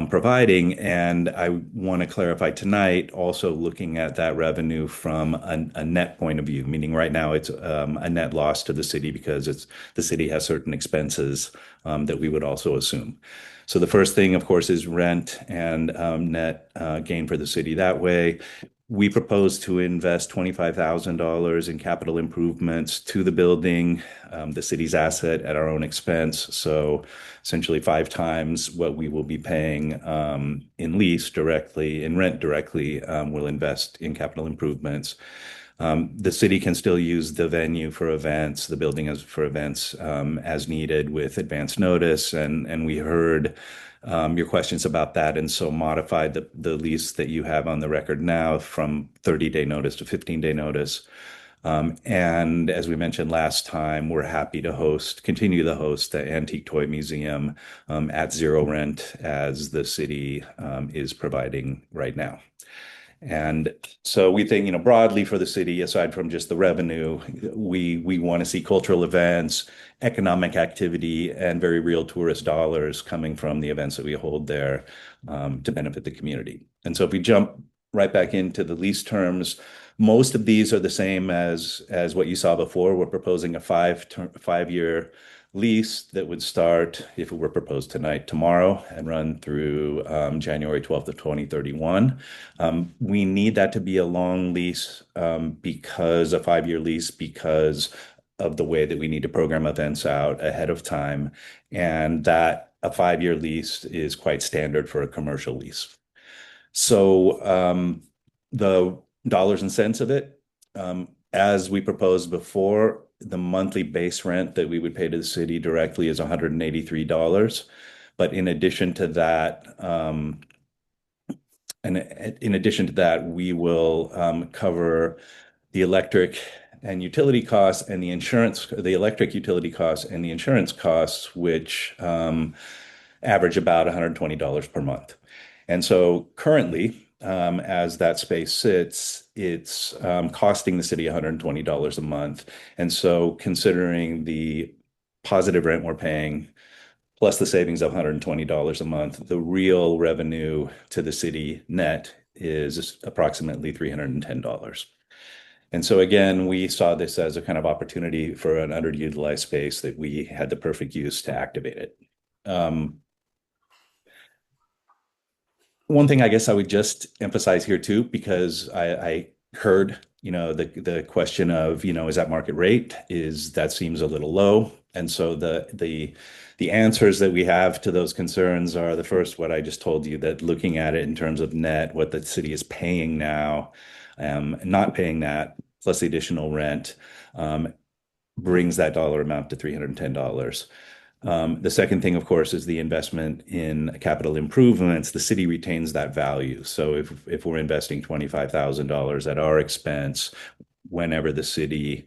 providing. And I want to clarify tonight, also looking at that revenue from a net point of view, meaning right now it's a net loss to the city because the city has certain expenses that we would also assume. So the first thing, of course, is rent and net gain for the city that way. We propose to invest $25,000 in capital improvements to the building, the city's asset at our own expense. So essentially 5 times what we will be paying in lease directly, in rent directly, we'll invest in capital improvements. The city can still use the venue for events, the building for events as needed with advance notice. And we heard your questions about that. And so modified the lease that you have on the record now from 30-day notice to 15-day notice. And as we mentioned last time, we're happy to continue to host the Antique Toy Museum at zero rent as the city is providing right now. And so we think, broadly for the city, aside from just the revenue, we want to see cultural events, economic activity, and very real tourist dollars coming from the events that we hold there to benefit the community. And so if we jump right back into the lease terms, most of these are the same as what you saw before. We're proposing a 5-year lease that would start, if it were proposed tonight, tomorrow, and run through January 12th of 2031. We need that to be a long lease because a 5-year lease because of the way that we need to program events out ahead of time, and that a 5-year lease is quite standard for a commercial lease. So the dollars and cents of it, as we proposed before, the monthly base rent that we would pay to the city directly is $183. But in addition to that, we will cover the electric and utility costs and the insurance, the electric utility costs and the insurance costs, which average about $120 per month. And so currently, as that space sits, it's costing the city $120 a month. And so considering the positive rent we're paying, plus the savings of $120 a month, the real revenue to the city net is approximately $310. And so again, we saw this as a kind of opportunity for an underutilized space that we had the perfect use to activate it. One thing I guess I would just emphasize here too, because I heard, the question of, is that market rate? That seems a little low. And so the answers that we have to those concerns are the first, what I just told you, that looking at it in terms of net, what the city is paying now, not paying that, plus the additional rent, brings that dollar amount to $310. The second thing, of course, is the investment in capital improvements. The city retains that value. So if we're investing $25,000 at our expense, whenever the city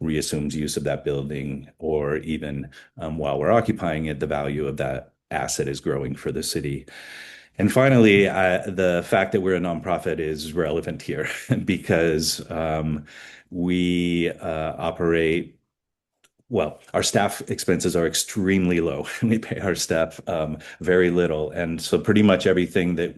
reassumes use of that building, or even while we're occupying it, the value of that asset is growing for the city. And finally, the fact that we're a nonprofit is relevant here because we operate well, our staff expenses are extremely low. We pay our staff very little. And so pretty much everything that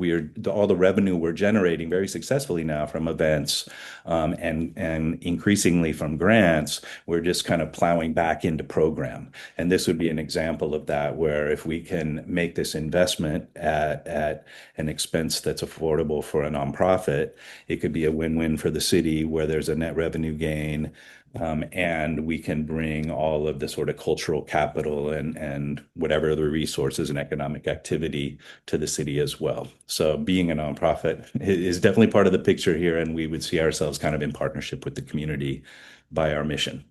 all the revenue we're generating very successfully now from events and increasingly from grants, we're just kind of plowing back into program. And this would be an example of that, where if we can make this investment at an expense that's affordable for a nonprofit, it could be a win-win for the city where there's a net revenue gain. And we can bring all of the sort of cultural capital and whatever other resources and economic activity to the city as well. So being a nonprofit is definitely part of the picture here, and we would see ourselves kind of in partnership with the community by our mission.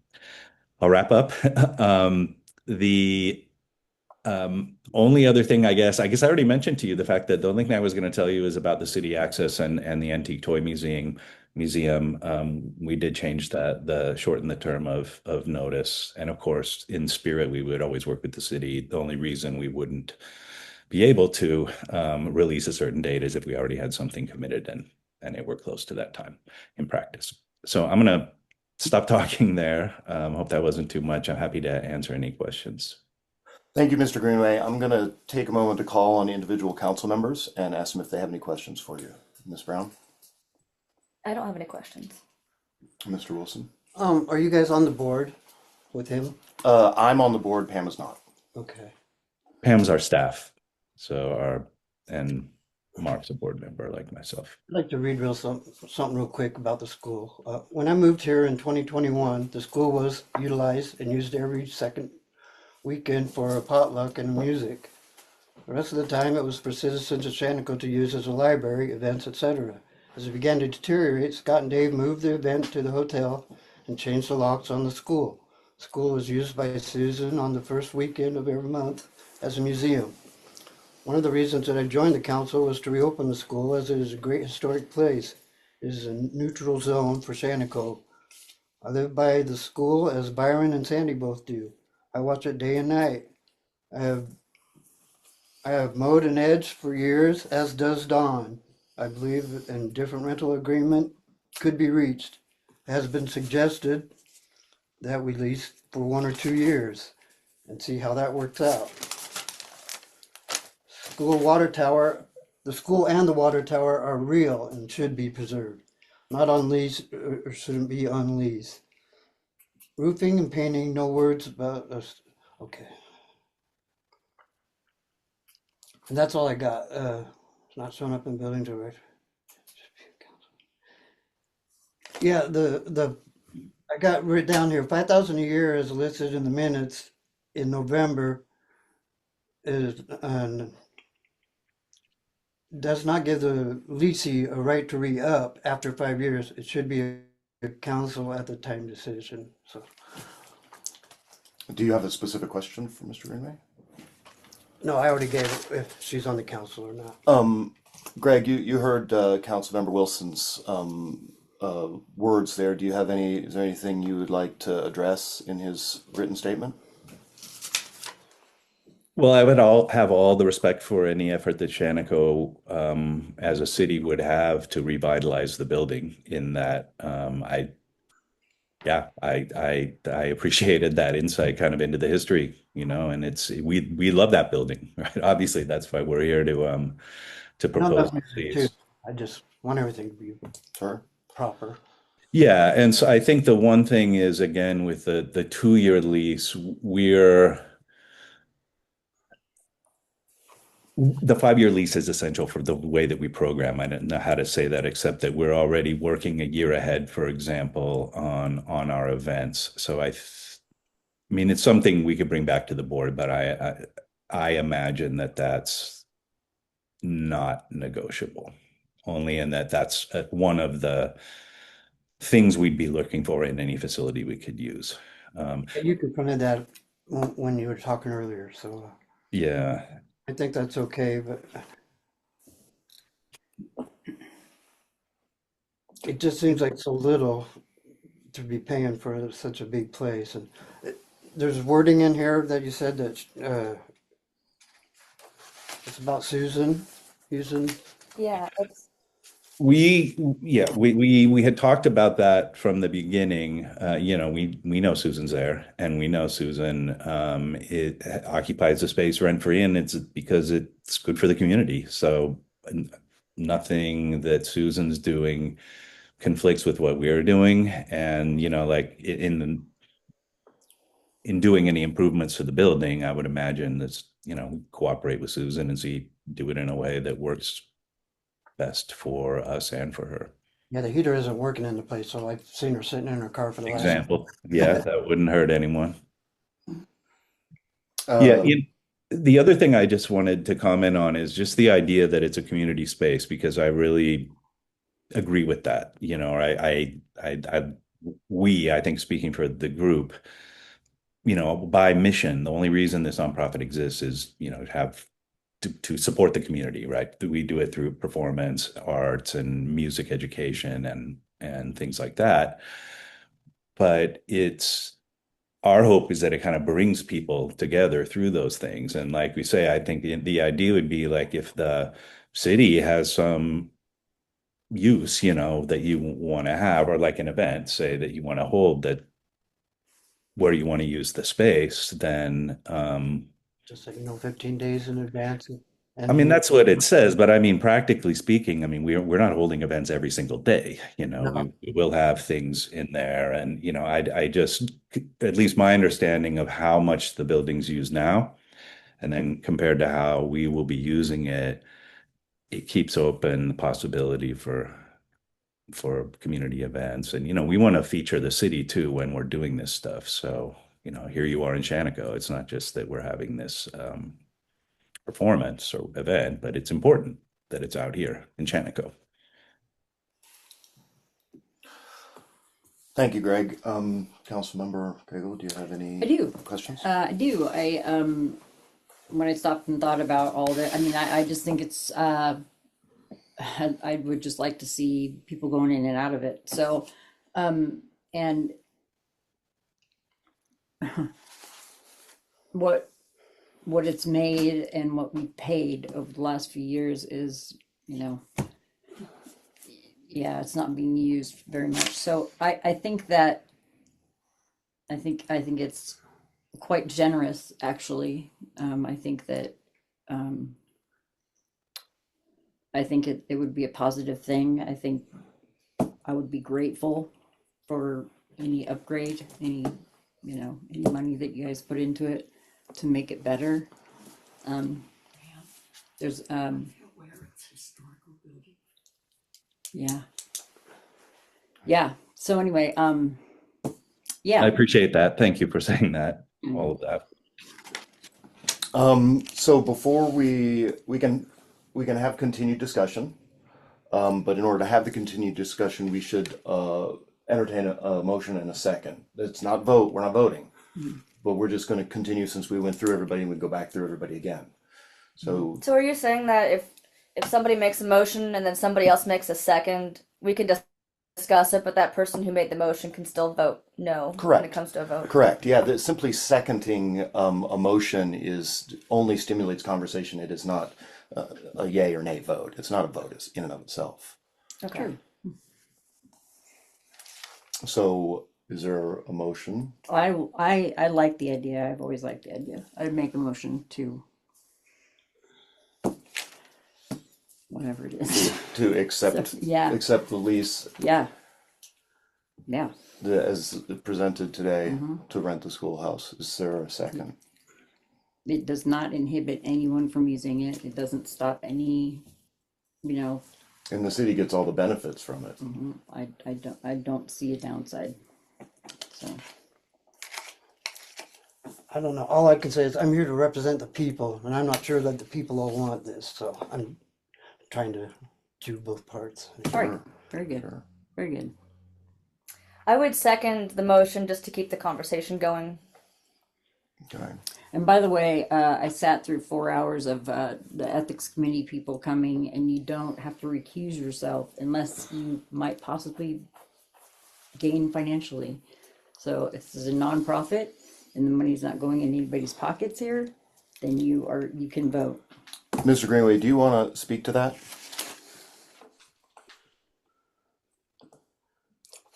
I'll wrap up. The only other thing, I guess I already mentioned to you the fact that the only thing I was going to tell you is about the city access and the Antique Toy Museum. We did change that, shorten the term of notice. And of course, in spirit, we would always work with the city. The only reason we wouldn't be able to release a certain date is if we already had something committed and it were close to that time in practice. So I'm going to stop talking there. Hope that wasn't too much. I'm happy to answer any questions. Thank you, Mr. Greenway. I'm going to take a moment to call on individual council members and ask them if they have any questions for you. Ms. Brown? I don't have any questions. Mr. Wilson? Are you guys on the board with him? I'm on the board, Pam is not. Okay. Pam's our staff, and Mark's a board member like myself. I'd like to read something real quick about the school. When I moved here in 2021, the school was utilized and used every second weekend for a potluck and music. The rest of the time it was for citizens of Shaniko to use as a library, events, etc. As it began to deteriorate, Scott and Dave moved the event to the hotel and changed the locks on the school. The school was used by Susan on the first weekend of every month as a museum. One of the reasons that I joined the council was to reopen the school, as it is a great historic place. It is a neutral zone for Shaniko. I live by the school as Byron and Sandy both do. I watch it day and night. I have mowed and edged for years, as does Dawn. I believe a different rental agreement could be reached. It has been suggested that we lease for 1 or 2 years and see how that works out. The school and the water tower are real and should be preserved, not on lease or shouldn't be on lease. Roofing and painting, no words about us. Okay. And that's all I got. It's not showing up in building director. Yeah, I got written down here, 5,000 a year is listed in the minutes in November and does not give the leasee a right to re-up after 5 years. It should be a council at the time decision, so. Do you have a specific question for Mr. Greenway? No, I already gave it, if she's on the council or not. Greg, you heard Councilmember Wilson's words there. Is there anything you would like to address in his written statement? Well, I would all have all the respect for any effort that Shaniko, as a city would have to revitalize the building in that, yeah, I appreciated that insight kind of into the history, and we love that building, right? Obviously, that's why we're here to No, propose that's me too. these. I just want everything to be Sure. proper. Yeah, and so I think the one thing is again with the 2-year lease, we're the 5-year lease is essential for the way that we program. I don't know how to say that except that we're already working a year ahead, for example, on our events. So I mean, it's something we could bring back to the board, but I imagine that that's not negotiable. Only in that that's one of the things we'd be looking for in any facility we could use. You confronted that when you were talking earlier, so Yeah. I think that's okay, but it just seems like so little to be paying for such a big place. And there's wording in here that you said that it's about Susan. Yeah, it's We had talked about that from the beginning. We know Susan's there, and we know Susan it occupies the space rent free, and it's because it's good for the community. So nothing that Susan's doing conflicts with what we're doing, and like in doing any improvements to the building, I would imagine that's cooperate with Susan and do it in a way that works best for us and for her. Yeah, the heater isn't working in the place, so I've seen her sitting in her car for the last. Example. Yeah, that wouldn't hurt anyone. Yeah. Um, The other thing I just wanted to comment on is just the idea that it's a community space because I really agree with that. I think speaking for the group, by mission, the only reason this nonprofit exists is, to support the community, right? We do it through performance, arts, and music education and things like that. But our hope is that it kind of brings people together through those things. And like we say, I think the idea would be like if the city has some use, that you want to have, or like an event, say that you want to hold that where you want to use the space, then Just like 15 days in advance. I mean, that's what it says, but I mean, practically speaking, I mean, we're not holding events every single day. No, We will have things in there, and I just, at least my understanding of how much the building's used now, and then compared to how we will be using it, it keeps open the possibility for community events, and we want to feature the city too when we're doing this stuff. So here you are in Shaniko. It's not just that we're having this. Performance or event, but it's important that it's out here in Shaniko. Thank you, Greg. Councilmember Cagle, do you have any I do. questions? I do. When I stopped and thought about all that, I mean, I just think it's, I would just like to see people going in and out of it. So, and what it's made and what we paid over the last few years is, yeah, it's not being used very much. So I think that I think it's quite generous, actually. I think that I think it would be a positive thing. I think I would be grateful for any upgrade, any money that you guys put into it to make it better. There's yeah. Yeah. So anyway, I yeah. appreciate that. Thank you for saying that. All of that. So before we can have continued discussion, but in order to have the continued discussion, we should entertain a motion in a second. It's not vote, we're not voting, but we're just gonna continue since we went through everybody and we go back through everybody again. So, So are you saying that if somebody makes a motion and then somebody else makes a second, we can discuss discuss it, but that person who made the motion can still vote no when Correct. it comes to a vote. Correct, yeah, that simply seconding a motion is only stimulates conversation. It is not a yay or nay vote. It's not a vote in and of itself. Okay. True. So is there a motion I like the idea. I've always liked the idea. I'd make a motion to whatever it is. to accept Yeah. accept the lease Yeah. Yeah. as presented today to rent the schoolhouse? Is there a second? It does not inhibit anyone from using it. It doesn't stop any, you know, And the city gets all the benefits from it. I don't see a downside. So, I don't know. All I can say is I'm here to represent the people, and I'm not sure that the people all want this. So I'm trying to do both parts. all right, very good, very good. I would second the motion just to keep the conversation going. Okay. And by the way, I sat through 4 hours of the ethics committee people coming, and you don't have to recuse yourself unless you might possibly gain financially. So if this is a nonprofit and the money's not going in anybody's pockets here, then you can vote. Mr. Greenway, do you want to speak to that?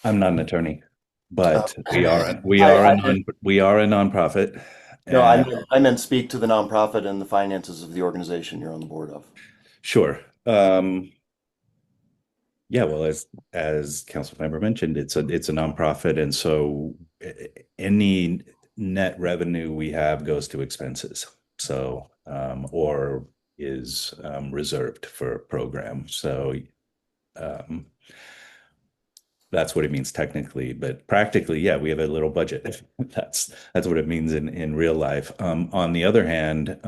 I'm not an attorney, but we are a nonprofit. No, and- I meant speak to the nonprofit and the finances of the organization you're on the board of. Sure. Yeah, well, as council member mentioned, it's a nonprofit, and so any net revenue we have goes to expenses. So or is reserved for a program. So that's what it means technically, but practically, yeah, we have a little budget. That's what it means in real life. On the other hand,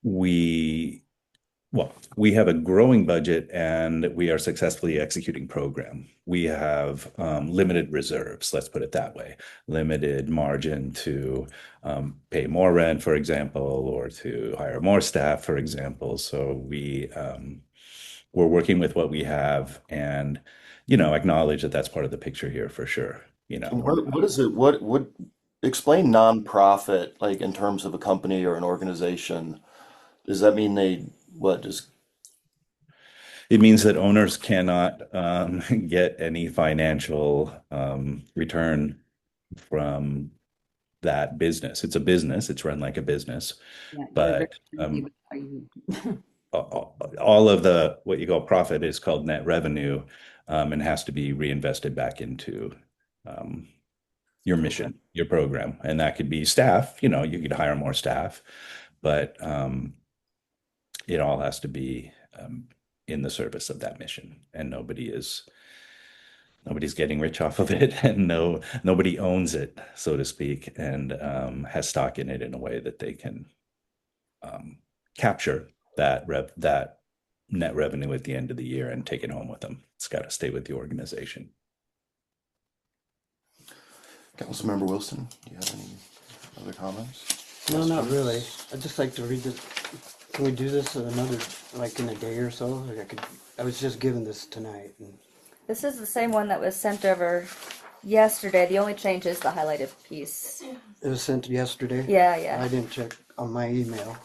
we have a growing budget and we are successfully executing program. We have limited reserves, let's put it that way, limited margin to pay more rent, for example, or to hire more staff, for example. So we're working with what we have and, acknowledge that that's part of the picture here for sure. What is it? What would explain nonprofit like in terms of a company or an organization? Does that mean just It means that owners cannot get any financial return from that business. It's a business. It's run like a business, Yeah, but you all of the what you call profit is called net revenue, and has to be reinvested back into your mission, your program, and that could be staff. You could hire more staff, but it all has to be in the service of that mission, and nobody's getting rich off of it, and nobody owns it, so to speak, and has stock in it in a way that they can capture that net revenue at the end of the year and take it home with them. It's got to stay with the organization. Councilmember Wilson, do you have any other comments? No, not really. I'd just like to read this. Can we do this another, like in a day or so? Like I was just given this tonight. This is the same one that was sent over yesterday. The only change is the highlighted piece. It was sent yesterday. Yeah. I didn't check on my email.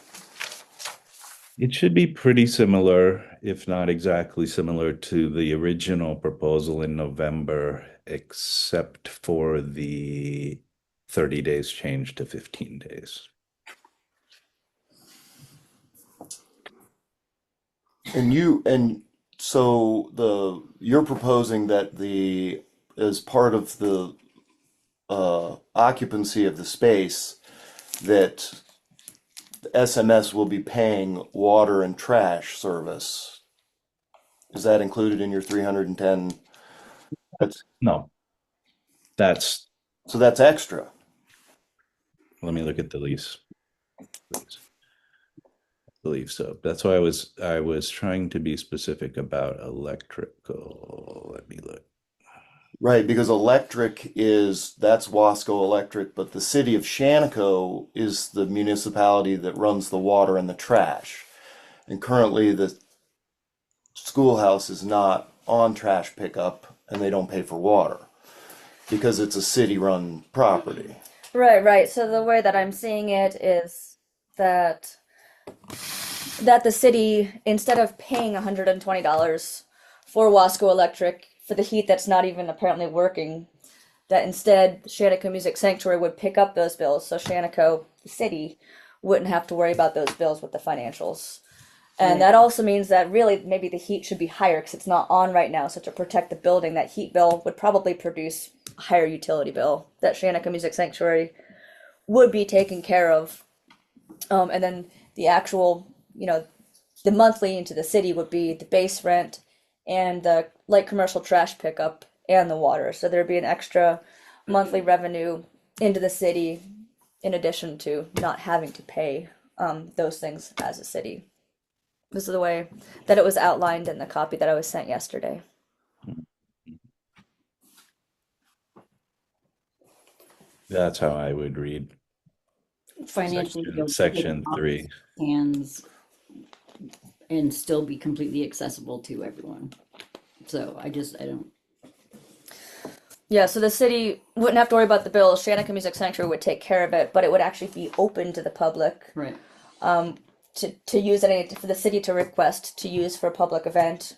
It should be pretty similar, if not exactly similar to the original proposal in November, except for the 30 days change to 15 days. So you're proposing that as part of the occupancy of the space, that SMS will be paying water and trash service. Is that included in your 310? No, So that's extra. let me look at the lease. I believe so. That's why I was trying to be specific about electrical. Let me look. Right, because that's Wasco Electric, but the city of Shaniko is the municipality that runs the water and the trash. And currently the schoolhouse is not on trash pickup and they don't pay for water because it's a city-run property. Right. So the way that I'm seeing it is that the city, instead of paying $120 for Wasco Electric for the heat that's not even apparently working, that instead Shaniko Music Sanctuary would pick up those bills, so Shaniko, the city, wouldn't have to worry about those bills with the financials. And that also means that really maybe the heat should be higher because it's not on right now. So to protect the building, that heat bill would probably produce a higher utility bill that Shaniko Music Sanctuary would be taken care of. And then the actual, the monthly into the city would be the base rent and the light commercial trash pickup and the water. So there'd be an extra monthly revenue into the city in addition to not having to pay those things as a city. This is the way that it was outlined in the copy that I was sent yesterday. That's how I would read Financially, section, they'll section 3. hands and still be completely accessible to everyone. So I don't. Yeah, so the city wouldn't have to worry about the bills. Shaniko Music Sanctuary would take care of it, but it would actually be open to the public Right. to use it for the city to request to use for a public event.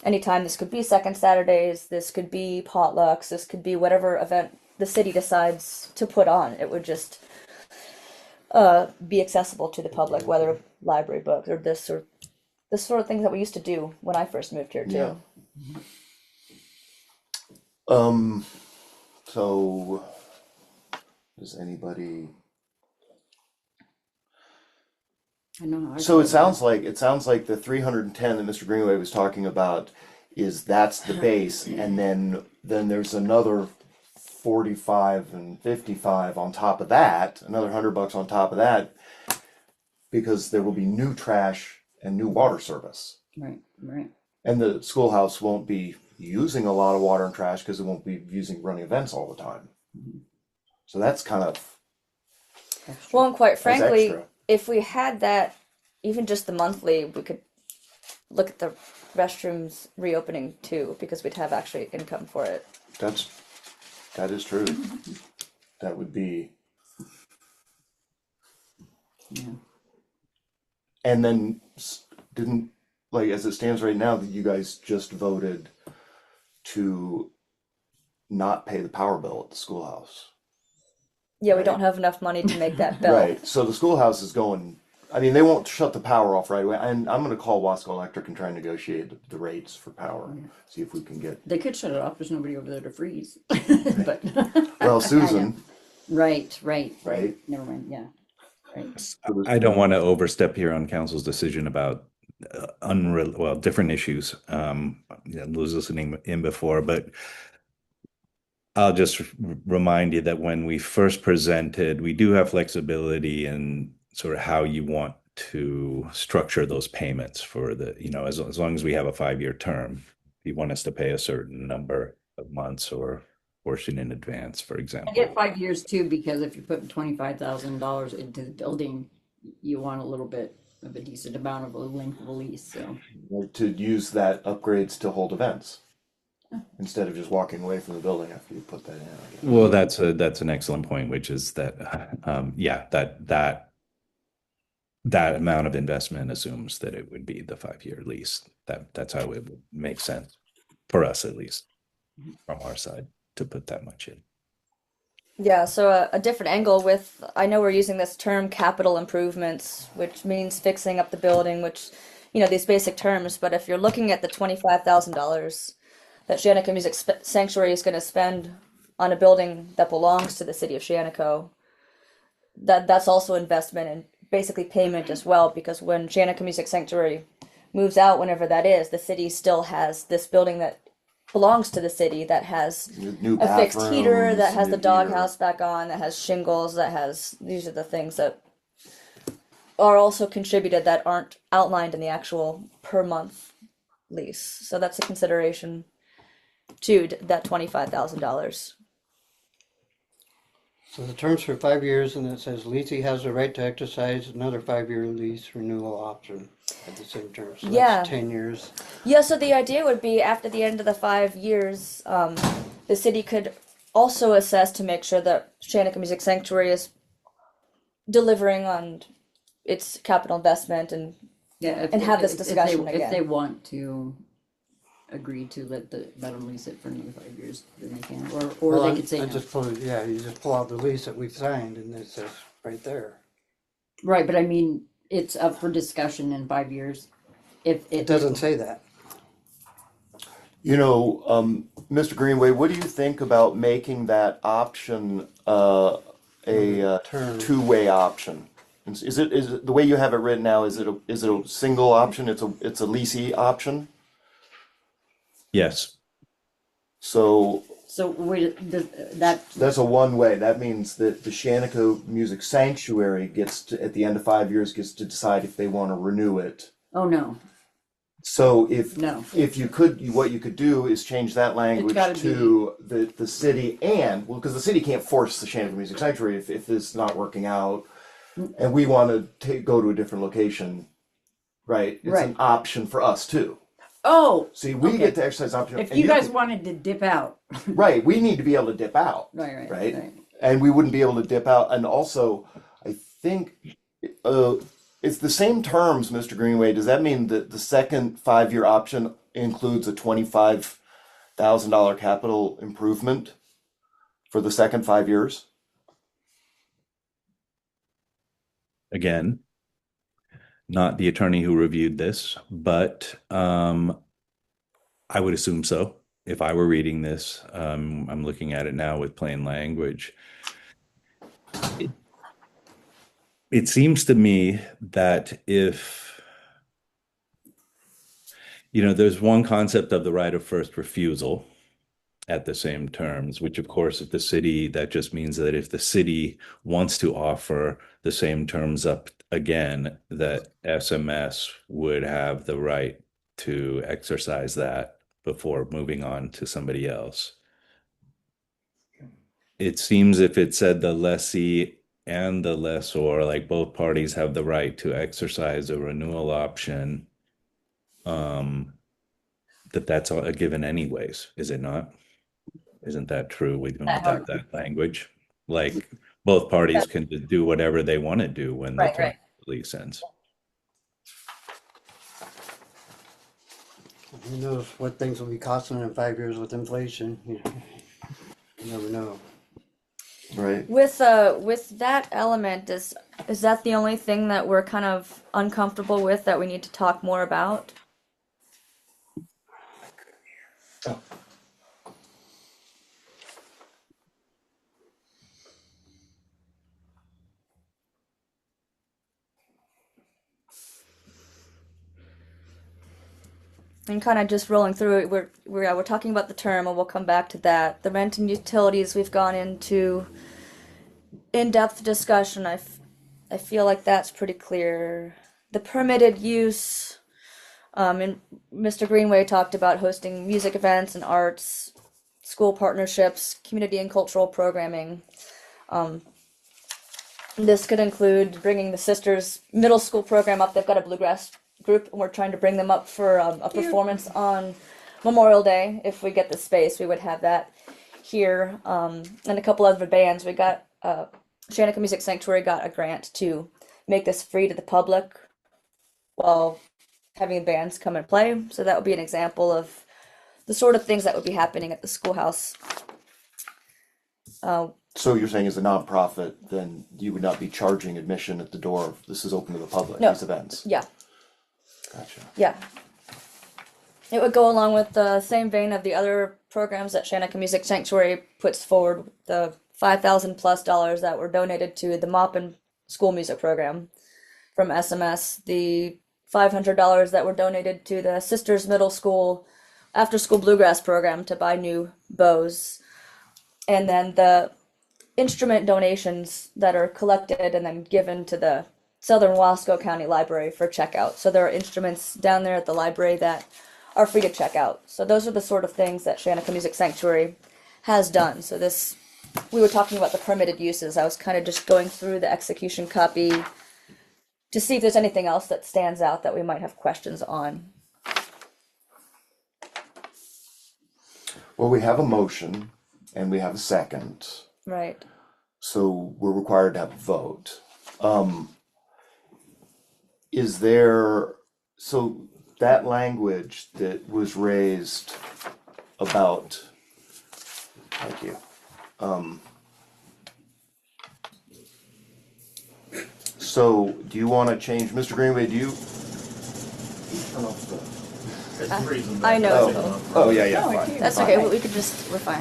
Anytime. This could be second Saturdays, this could be potlucks, this could be whatever event the city decides to put on. It would just be accessible to the public, whether library books or this sort of things that we used to do when I first moved here too. Yeah. So does anybody? I know how I So feel it sounds like the 310 that Mr. Greenway was talking about that's the base, and then there's another 45 and 55 on top of that, another $100 on top of that, because there will be new trash and new water service. Right. And the schoolhouse won't be using a lot of water and trash because it won't be running events all the time. So that's kind of Well, and quite that's frankly, extra. if we had that, even just the monthly, we could look at the restrooms reopening too, because we'd have actually income for it. That is true. That would be. Yeah. And then didn't, like, as it stands right now, that you guys just voted to not pay the power bill at the schoolhouse. Yeah, we Right. don't have enough money to make that bill. Right. So the schoolhouse is going. I mean, they won't shut the power off right away. And I'm going to call Wasco Electric and try and negotiate the rates for power. See if we can get. They could shut it off. There's nobody over there to freeze. But Well, Susan. Right. Right. Never mind. Yeah. Right. I don't want to overstep here on council's decision about different issues. Lou's listening in before, but I'll just remind you that when we first presented, we do have flexibility in sort of how you want to structure those payments for the, as long as we have a 5-year term. If you want us to pay a certain number of months or portion in advance, for example. I get 5 years too, because if you're putting $25,000 into the building, you want a little bit of a decent amount of a length of a lease. So To use that upgrades to hold events instead of just walking away from the building after you put that in. I guess. Well, that's an excellent point, which is that, that amount of investment assumes that it would be the 5-year lease. That's how it would make sense for us, at least from our side, to put that much in. Yeah, so a different angle I know we're using this term capital improvements, which means fixing up the building, which, these basic terms, but if you're looking at the $25,000 that Shaniko Music Sanctuary is going to spend on a building that belongs to the city of Shaniko, that's also investment and basically payment as well, because when Shaniko Music Sanctuary moves out, whenever that is, the city still has this building that belongs to the city that has New a fixed heater, bathrooms, that has the new doghouse back on, that has shingles, these are the things that are also contributed that aren't outlined in the actual per month lease. So that's a consideration to that $25,000. So the term's for 5 years, and it says leasing has the right to exercise another 5-year lease renewal option at the same term. So Yeah. that's 10 years. Yeah, so the idea would be after the end of the 5 years, the city could also assess to make sure that Shaniko Music Sanctuary is delivering on its capital investment and Yeah, And have this if discussion If they again. want to agree to let them lease it for another 5 years, then they can, or Well, they could say I no. just pull, yeah, you just pull out the lease that we've signed, and it says right there. Right, but I mean, it's up for discussion in 5 years. If It doesn't say that. You know, Mr. Greenway, what do you think about making that option a Term. two-way option? Is it the way you have it written now? Is it a single option? It's a leasing option. Yes. So So wait, that, that's a one way. That means that the Shaniko Music Sanctuary gets to, at the end of 5 years, gets to decide if they want to renew it. oh no, So if No. you could, what you could do is change that language gotta to the city and, well, because the city can't force the Shannon Music Sanctuary if this is not working out, and we want to go to a different location, right? It's an Right. option for us too. oh, See, we Okay. get to exercise option. if and you guys can- wanted to dip out. right, we need to be able to dip out. Right. Right. And we wouldn't be able to dip out. And also, I think it's the same terms, Mr. Greenway. Does that mean that the second 5-year option includes a $25,000 capital improvement for the second 5 years? Again, not the attorney who reviewed this, but I would assume so. If I were reading this, I'm looking at it now with plain language. It seems to me that if, there's one concept of the right of first refusal at the same terms, which of course, if the city, that just means that if the city wants to offer the same terms up again, that SMS would have the right to exercise that before moving on to somebody else. It seems if it said the lessee and the lessor, like both parties have the right to exercise a renewal option, that's a given anyways, is it not? Isn't that true even without that language? Like both parties can do whatever they want to do when the Right, term right. lease ends. Who knows what things will be costing in 5 years with inflation? You never know. Right. With that element, is that the only thing that we're kind of uncomfortable with that we need to talk more about? And kind of just rolling through it, we're talking about the term, and we'll come back to that. The rent and utilities, we've gone into in-depth discussion. I feel like that's pretty clear. The permitted use, and Mr. Greenway talked about hosting music events and arts, school partnerships, community and cultural programming. This could include bringing the Sisters Middle School program up. They've got a bluegrass group, and we're trying to bring them up for a performance on Memorial Day. If we get the space, we would have that here. And a couple other bands. We got Shaniko Music Sanctuary got a grant to make this free to the public while having bands come and play. So that would be an example of the sort of things that would be happening at the schoolhouse. So you're saying as a nonprofit, then you would not be charging admission at the door. This is open to the public, No. these events. Yeah, Gotcha. yeah. It would go along with the same vein of the other programs that Shaniko Music Sanctuary puts forward. The $5,000+ that were donated to the MOP and school music program from SMS. The $500 that were donated to the Sisters Middle School after school bluegrass program to buy new bows. And then the instrument donations that are collected and then given to the Southern Wasco County Library for checkout. So there are instruments down there at the library that are free to check out. So those are the sort of things that Shaniko Music Sanctuary has done. So this we were talking about the permitted uses. I was kind of just going through the execution copy to see if there's anything else that stands out that we might have questions on. Well, we have a motion and we have a second, Right. so we're required to have a vote. Is there, so that language that was raised about, thank you. So do you wanna change, Mr. Greenway, do you? Turn off the. It's freezing. I know. Oh, yeah, fine. That's okay. We could just, we're fine.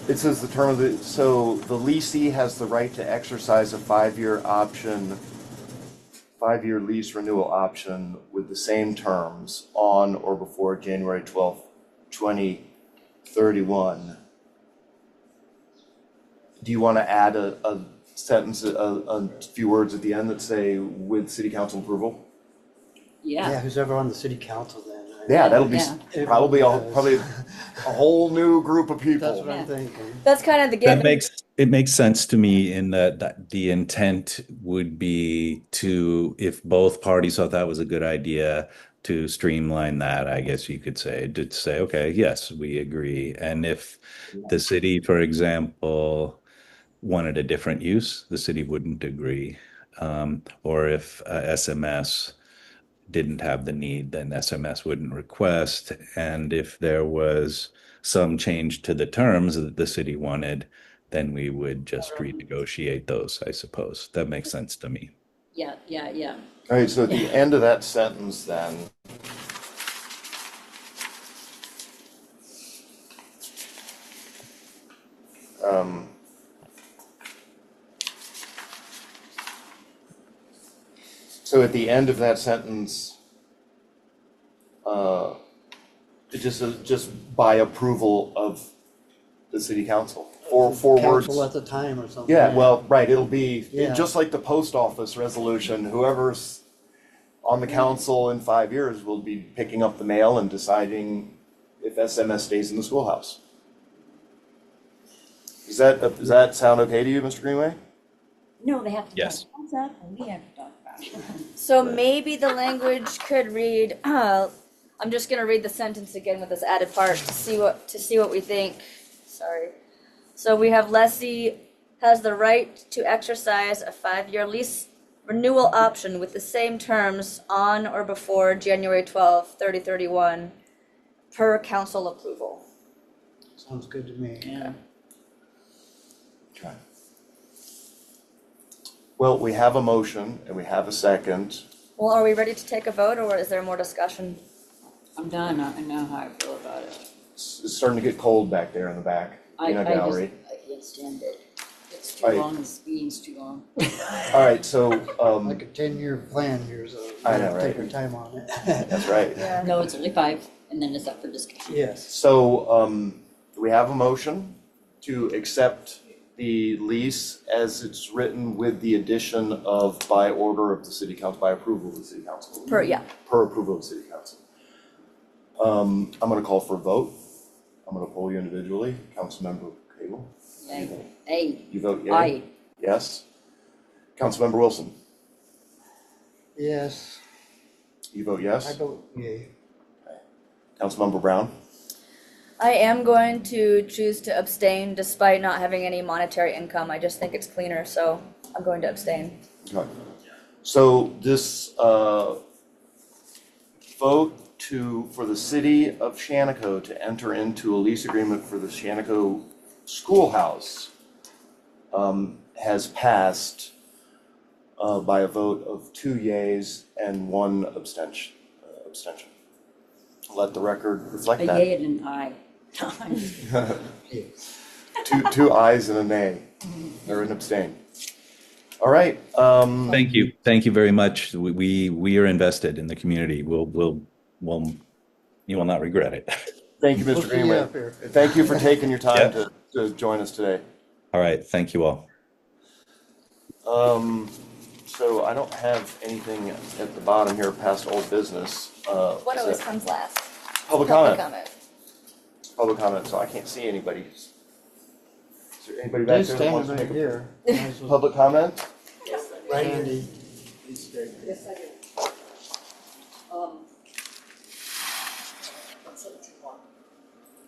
It says the term of the, so the leasee has the right to exercise a 5-year option, 5-year lease renewal option with the same terms on or before January 12th, 2031. Do you want to add a sentence, a few words at the end that say with city council approval? Yeah, who's ever on the city council then? Yeah, that'll be It probably was. a whole new group of people. That's what I'm thinking. That's kind of the given. It makes sense to me in that the intent would be to, if both parties thought that was a good idea, to streamline that, I guess you could say, to say, okay, yes, we agree. And if the city, for example, wanted a different use, the city wouldn't agree. Or if SMS didn't have the need, then SMS wouldn't request. And if there was some change to the terms that the city wanted, then we would just renegotiate those, I suppose. That makes sense to me. Yeah. All right, so at the end of that sentence then, so at the end of that sentence, it just by approval of the city council, or 4 words. Council at the time or something. Yeah, well, right, it'll be Yeah. just like the post office resolution, whoever's on the council in 5 years will be picking up the mail and deciding if SMS stays in the schoolhouse. Does that sound okay to you, Mr. Greenway? No, they have to Yes. talk about that, and we have to talk about it. So maybe the language could read, I'm just gonna read the sentence again with this added part to see what we think. Sorry. So we have lessee has the right to exercise a 5-year lease renewal option with the same terms on or before January 12th, 2031 per council approval. Sounds good to me. Yeah. Okay. Well, we have a motion and we have a second. Well, are we ready to take a vote or is there more discussion? I'm done, I know how I feel about it. It's starting to get cold back there in the back, I in a gallery. can't stand it. It's too Right. long, this meeting's too long. All right, so, Like a 10-year plan here, so I know, take right? your time on it. that's right. Yeah. No, it's only 5, and then it's up for discussion. Yes. So, we have a motion to accept the lease as it's written with the addition of by order of the city council, by approval of the city council. Per approval of the city council. I'm gonna call for a vote. I'm gonna poll you individually. Councilmember Cable, Yay. Hey, you vote yea? aye. Yes. Councilmember Wilson, Yes, you vote I yes? go, yay. Councilmember Brown, I am going to choose to abstain despite not having any monetary income. I just think it's cleaner, so I'm going to abstain. okay. So this, vote for the city of Shaniko to enter into a lease agreement for the Shaniko schoolhouse has passed by a vote of 2 yeas and 1 abstention. Let the record reflect A that. yay and an aye. Two ayes and a nay, or an abstain. All right, Thank you. Thank you very much. We are invested in the community. You will not regret it. thank you, We'll Mr. see you Greenway. up here. Thank you for taking your time Yeah. to join us today. All right. Thank you all. So I don't have anything at the bottom here past old business. What is always it comes last? Public comment, so I can't see anybody Is there anybody back Dave's there that wants standing to right make here. a public comment? Randy. Yes, I do. That's what you want.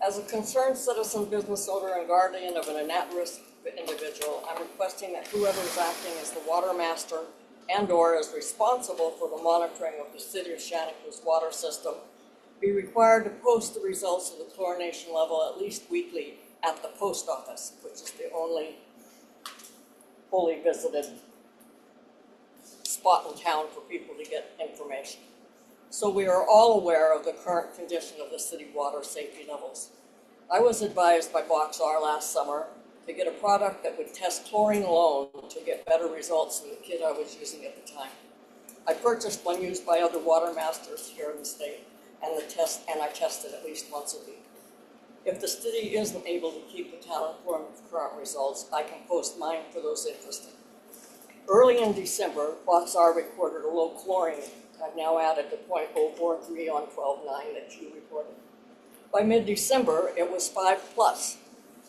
As a concerned citizen, business owner, and guardian of an at-risk individual, I'm requesting that whoever is acting as the water master and/or is responsible for the monitoring of the city of Shaniko's water system be required to post the results of the chlorination level at least weekly at the post office, which is the only fully visited spot in town for people to get information. So we are all aware of the current condition of the city water safety levels. I was advised by Box R last summer to get a product that would test chlorine alone to get better results than the kit I was using at the time. I purchased one used by other water masters here in the state, and I tested at least once a week. If the city isn't able to keep the town informed of current results, I can post mine for those interested. Early in December, Box R recorded a low chlorine. I've now added the 0.043 on 12.9 that you reported. By mid-December, it was 5+.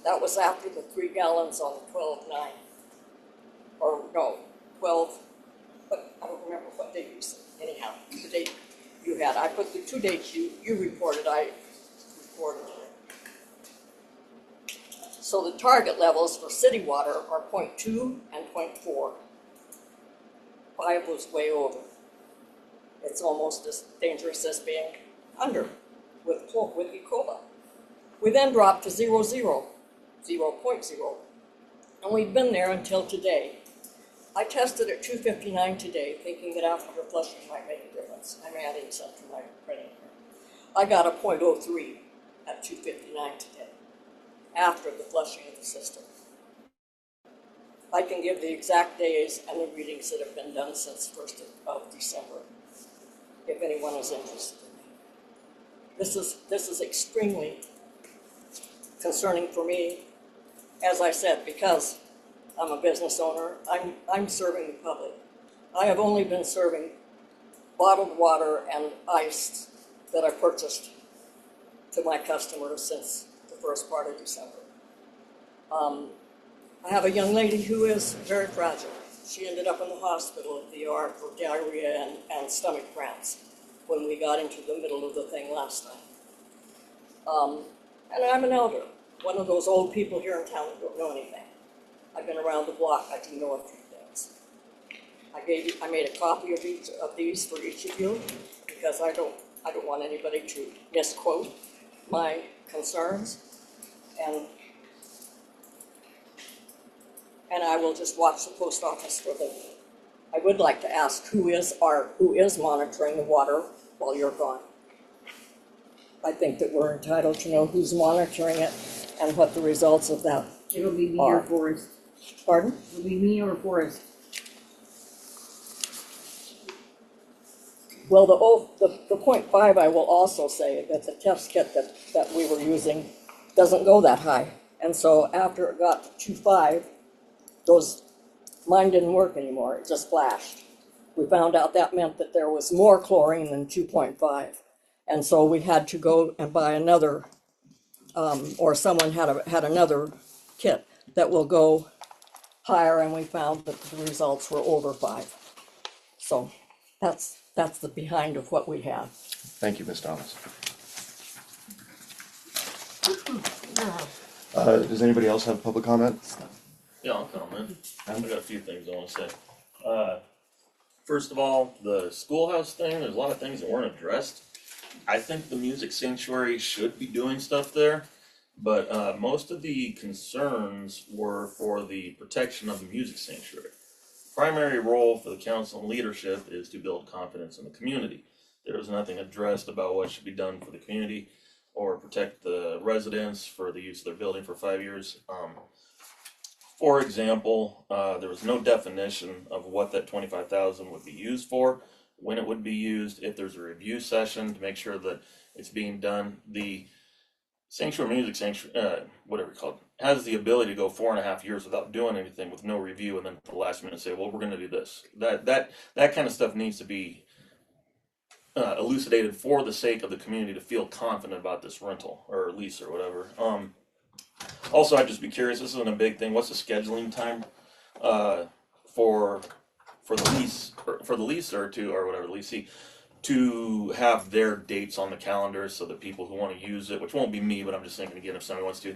That was after the 3 gallons on 12.9. Or no, 12, but I don't remember what date you said. Anyhow, the date you had. I put the 2 dates you reported, I reported it. So the target levels for city water are 0.2 and 0.4. 5 was way over. It's almost as dangerous as being under with E. coli. We then dropped to 0.0, and we've been there until today. I tested at 259 today, thinking that after flushing might make a difference. I'm adding some to my printing here. I got a 0.03 at 259 today, after the flushing of the system. I can give the exact days and the readings that have been done since 1st of December, if anyone is interested. This is extremely concerning for me, as I said, because I'm a business owner. I'm serving the public. I have only been serving bottled water and ice that I purchased to my customers since the first part of December. I have a young lady who is very fragile. She ended up in the hospital at the ER for diarrhea and stomach cramps when we got into the middle of the thing last time. And I'm an elder, one of those old people here in town that don't know anything. I've been around the block, I do know a few things. I made a copy of each of these for each of you because I don't want anybody to misquote my concerns. And I will just watch the post office for them. I would like to ask who is monitoring the water while you're gone. I think that we're entitled to know who's monitoring it and what the results of that It'll be me or Forrest. Pardon? It'll be me or Forrest. Well, the 0.5, I will also say that the test kit that we were using doesn't go that high. And so after it got to 2.5, mine didn't work anymore, it just flashed. We found out that meant that there was more chlorine than 2.5. And so we had to go and buy another, or someone had another kit that will go higher, and we found that the results were over 5. So that's the behind of what we have. Thank you, Ms. Thomas. Does anybody else have public comment? Yeah, I'll comment. I got a few things I wanna say. First of all, the schoolhouse thing, there's a lot of things that weren't addressed. I think the music sanctuary should be doing stuff there, but most of the concerns were for the protection of the music sanctuary. Primary role for the council and leadership is to build confidence in the community. There was nothing addressed about what should be done for the community or protect the residents for the use of their building for 5 years. For example, there was no definition of what that 25,000 would be used for, when it would be used, if there's a review session to make sure that it's being done. The Sanctuary Music Sanctuary, whatever it's called, has the ability to go 4.5 years without doing anything with no review, and then at the last minute say, well, we're gonna do this. That kind of stuff needs to be elucidated for the sake of the community to feel confident about this rental or lease or whatever. Also, I'd just be curious, this isn't a big thing, what's the scheduling time, for, the lease, for the leaser to, or whatever, leasee, to have their dates on the calendar so that people who wanna use it, which won't be me, but I'm just thinking again, if somebody wants to,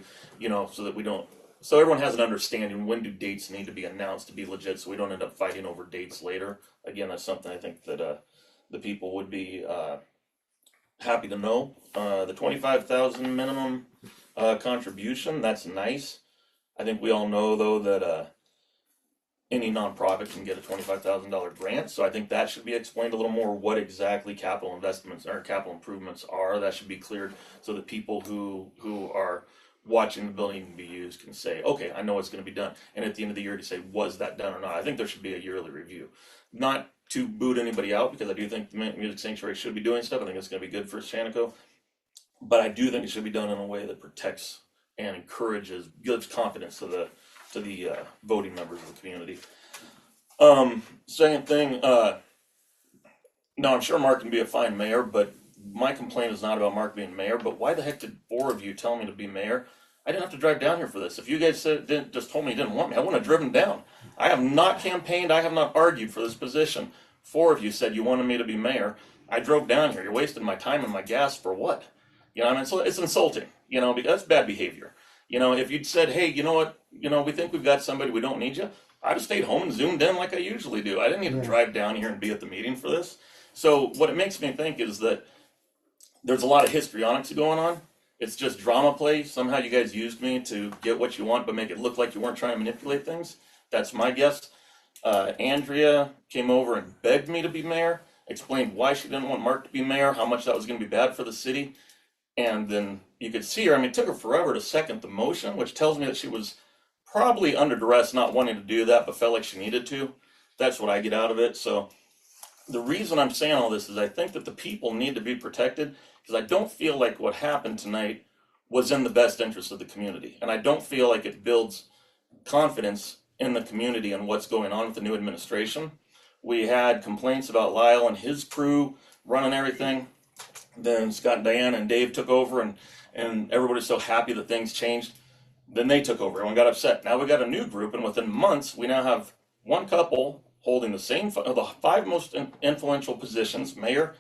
so that we don't, so everyone has an understanding, when do dates need to be announced to be legit, so we don't end up fighting over dates later. Again, that's something I think that, the people would be, happy to know. The 25,000 minimum, contribution, that's nice. I think we all know though that, any nonprofit can get a $25,000 grant, so I think that should be explained a little more, what exactly capital investments or capital improvements are. That should be cleared so that people who are watching the building be used can say, okay, I know it's gonna be done. And at the end of the year to say, was that done or not? I think there should be a yearly review. Not to boot anybody out, because I do think the Music Sanctuary should be doing stuff. I think it's gonna be good for Shaniko. But I do think it should be done in a way that protects and encourages, gives confidence to the voting members of the community. Second thing, no, I'm sure Mark can be a fine mayor, but my complaint is not about Mark being mayor. But why the heck did 4 of you tell me to be mayor? I didn't have to drive down here for this. If you guys just told me you didn't want me, I wouldn't have driven down. I have not campaigned. I have not argued for this position. 4 of you said you wanted me to be mayor. I drove down here. You're wasting my time and my gas for what? You know, I mean, it's insulting. You know, because that's bad behavior. You know, if you'd said, hey, you know what? You know, we think we've got somebody. We don't need you. I'd have stayed home and zoomed in like I usually do. I didn't need to drive down here and be at the meeting for this. So what it makes me think is that there's a lot of histrionics going on. It's just drama play. Somehow you guys used me to get what you want, but make it look like you weren't trying to manipulate things. That's my guess. Andrea came over and begged me to be mayor, explained why she didn't want Mark to be mayor, how much that was going to be bad for the city. And then you could see her. I mean, it took her forever to second the motion, which tells me that she was probably under duress, not wanting to do that, but felt like she needed to. That's what I get out of it. So the reason I'm saying all this is I think that the people need to be protected, because I don't feel like what happened tonight was in the best interest of the community. And I don't feel like it builds confidence in the community and what's going on with the new administration. We had complaints about Lyle and his crew running everything. Then Scott, Diane, and Dave took over, and everybody's so happy that things changed. Then they took over. Everyone got upset. Now we got a new group, and within months, we now have one couple holding the 5 most influential positions: mayor,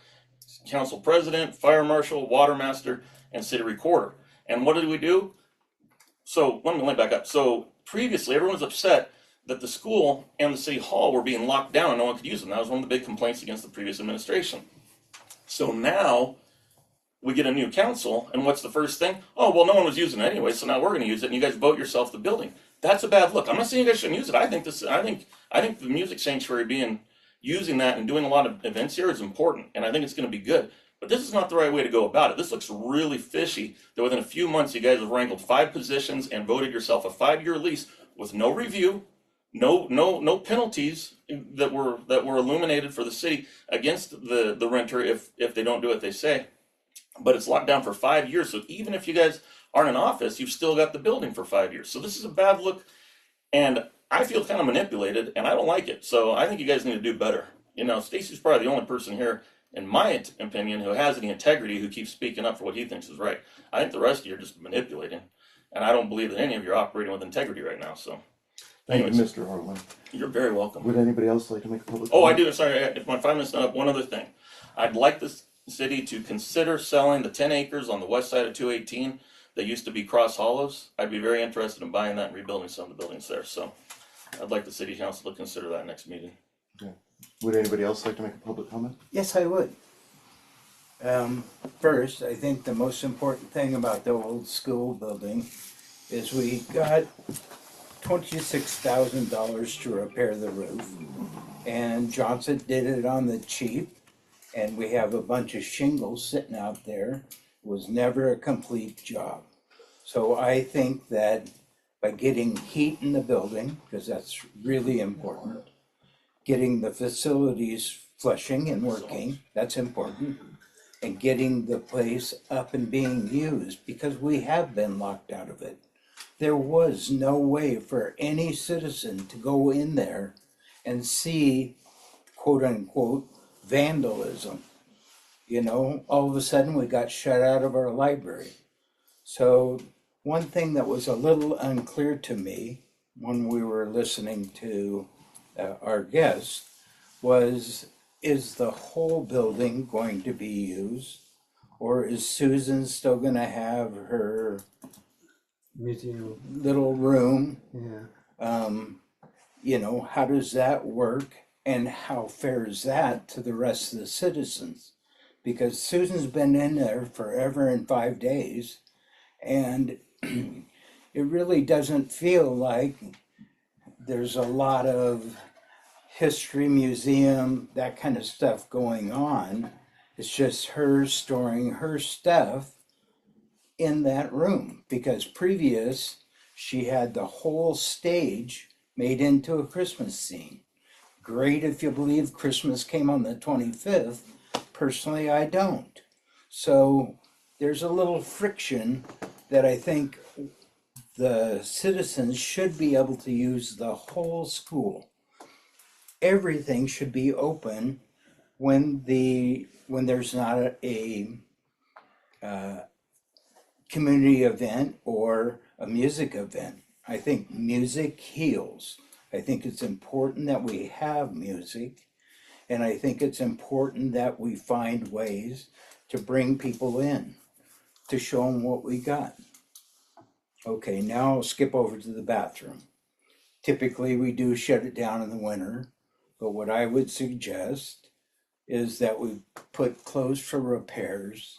council president, fire marshal, water master, and city recorder. And what did we do? So let me back up. So previously, everyone was upset that the school and the city hall were being locked down and no one could use them. That was one of the big complaints against the previous administration. So now we get a new council, and what's the first thing? Oh, well, no one was using it anyway, so now we're going to use it, and you guys vote yourself the building. That's a bad look. I'm not saying you guys shouldn't use it. I think the Music Sanctuary using that and doing a lot of events here is important, and I think it's going to be good. But this is not the right way to go about it. This looks really fishy. That within a few months, you guys have wrangled 5 positions and voted yourself a 5-year lease with no review, no penalties that were illuminated for the city against the renter if they don't do what they say. But it's locked down for 5 years. So even if you guys aren't in office, you've still got the building for 5 years. So this is a bad look, and I feel kind of manipulated, and I don't like it. So I think you guys need to do better. You know, Stacy's probably the only person here, in my opinion, who has any integrity, who keeps speaking up for what he thinks is right. I think the rest of you are just manipulating, and I don't believe that any of you are operating with integrity right now. So, Thank anyways, you, Mr. Harlan. you're very welcome. Would anybody else like to make a public Oh, I comment? do. Sorry, if my 5 minutes not up, one other thing. I'd like this city to consider selling the 10 acres on the west side of 218 that used to be Cross Hollows. I'd be very interested in buying that and rebuilding some of the buildings there. So I'd like the city council to consider that next meeting. Would anybody else like to make a public comment? Yes, I would. First, I think the most important thing about the old school building is we got $26,000 to repair the roof. And Johnson did it on the cheap. And we have a bunch of shingles sitting out there. It was never a complete job. So I think that by getting heat in the building, because that's really important, getting the facilities flushing and working, that's important, and getting the place up and being used, because we have been locked out of it. There was no way for any citizen to go in there and see, quote unquote, vandalism. You know, all of a sudden we got shut out of our library. So one thing that was a little unclear to me when we were listening to our guest was, is the whole building going to be used? Or is Susan still gonna have her Museum, little room? yeah. You know, how does that work? And how fair is that to the rest of the citizens? Because Susan's been in there forever and 5 days, and it really doesn't feel like there's a lot of history museum, that kind of stuff going on. It's just her storing her stuff in that room, because previous she had the whole stage made into a Christmas scene. Great if you believe Christmas came on the 25th. Personally, I don't. So there's a little friction that I think the citizens should be able to use the whole school. Everything should be open when there's not a community event or a music event. I think music heals. I think it's important that we have music, and I think it's important that we find ways to bring people in, to show them what we got. Okay, now I'll skip over to the bathroom. Typically, we do shut it down in the winter, but what I would suggest is that we put closed for repairs,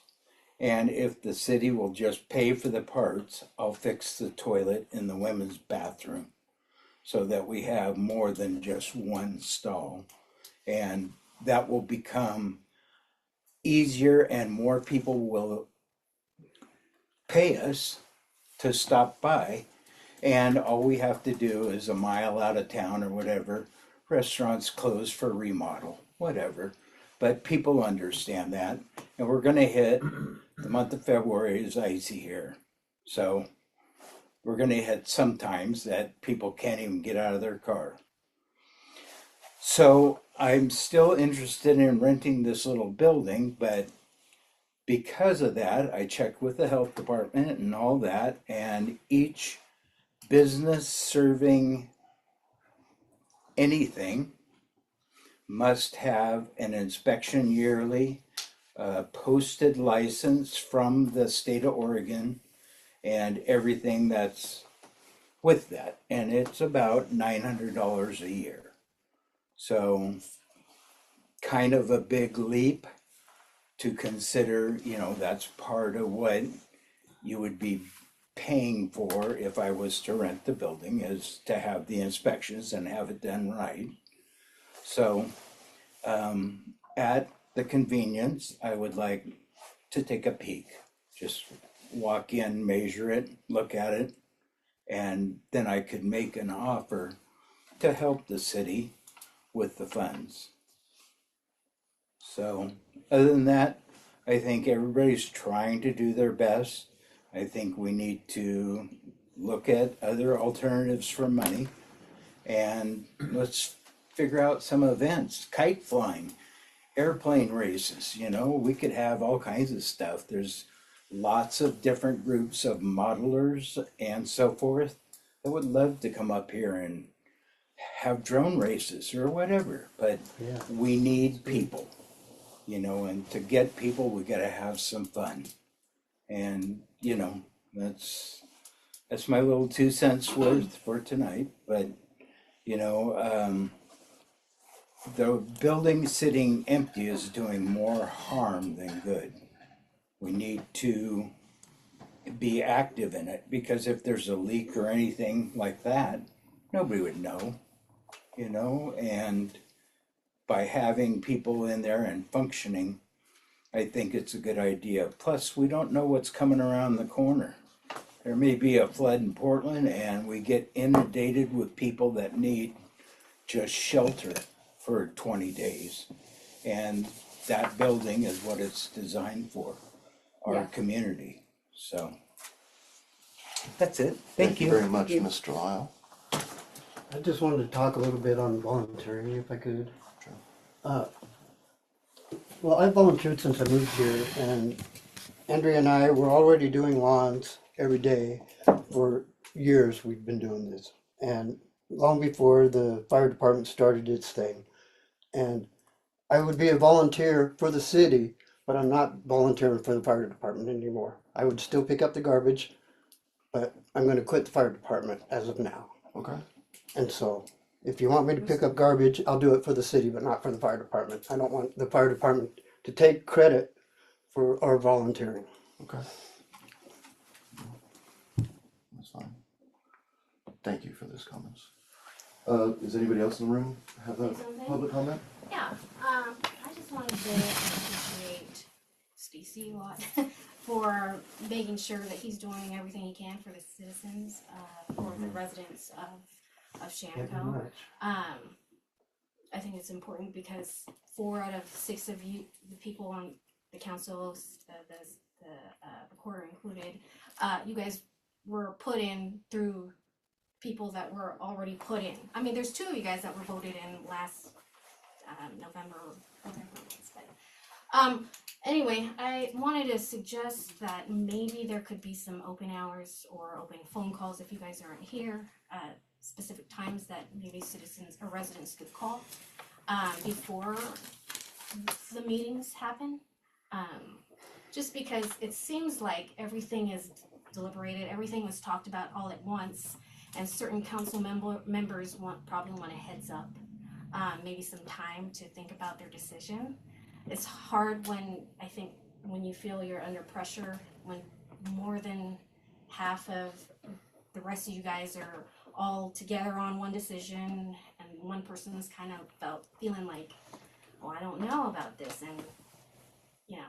and if the city will just pay for the parts, I'll fix the toilet in the women's bathroom so that we have more than just one stall. And that will become easier, and more people will pay us to stop by. And all we have to do is a mile out of town or whatever, restaurants closed for remodel, whatever. But people understand that. And we're gonna hit, the month of February is icy here. So we're gonna hit sometimes that people can't even get out of their car. So I'm still interested in renting this little building, but because of that, I checked with the health department and all that, and each business serving anything must have an inspection yearly, a posted license from the state of Oregon, and everything that's with that. And it's about $900 a year. So kind of a big leap to consider, you know, that's part of what you would be paying for if I was to rent the building, is to have the inspections and have it done right. So at the convenience, I would like to take a peek, just walk in, measure it, look at it, and then I could make an offer to help the city with the funds. So other than that, I think everybody's trying to do their best. I think we need to look at other alternatives for money, and let's figure out some events, kite flying, airplane races, you know, we could have all kinds of stuff. There's lots of different groups of modelers and so forth that would love to come up here and have drone races or whatever, but Yeah. we need people, you know, and to get people, we gotta have some fun. And, you know, that's my little 2 cents worth for tonight, but, you know, the building sitting empty is doing more harm than good. We need to be active in it, because if there's a leak or anything like that, nobody would know, you know, and by having people in there and functioning, I think it's a good idea. Plus, we don't know what's coming around the corner. There may be a flood in Portland and we get inundated with people that need just shelter for 20 days. And that building is what it's designed for, our Yeah. community. So that's it. Thank you. very much, Thank you. Mr. Lyle. I just wanted to talk a little bit on voluntary, if I could. Well, I've volunteered since I moved here, and Andrea and I were already doing lawns every day. For years, we've been doing this. And long before the fire department started its thing. And I would be a volunteer for the city, but I'm not volunteering for the fire department anymore. I would still pick up the garbage, but I'm gonna quit the fire department as of now. Okay. And so, if you want me to pick up garbage, I'll do it for the city, but not for the fire department. I don't want the fire department to take credit for our volunteering. Okay. That's fine. Thank you for those comments. Does anybody else in the room have a Something? public comment? Yeah, I just wanted to appreciate Stacy a lot for making sure that he's doing everything he can for the citizens, or the residents of Shaniko. I think it's important because 4 out of 6 of you, the people on the council, the quarter included, you guys were put in through people that were already put in. I mean, there's 2 of you guys that were voted in last November or whatever it was. But anyway, I wanted to suggest that maybe there could be some open hours or open phone calls if you guys aren't here. Specific times that maybe citizens or residents could call before the meetings happen. Just because it seems like everything is deliberated, everything was talked about all at once, and certain council members probably want a heads up, maybe some time to think about their decision. It's hard when you feel you're under pressure, when more than half of the rest of you guys are all together on one decision, and one person's kind of feeling like, well, I don't know about this, and you know,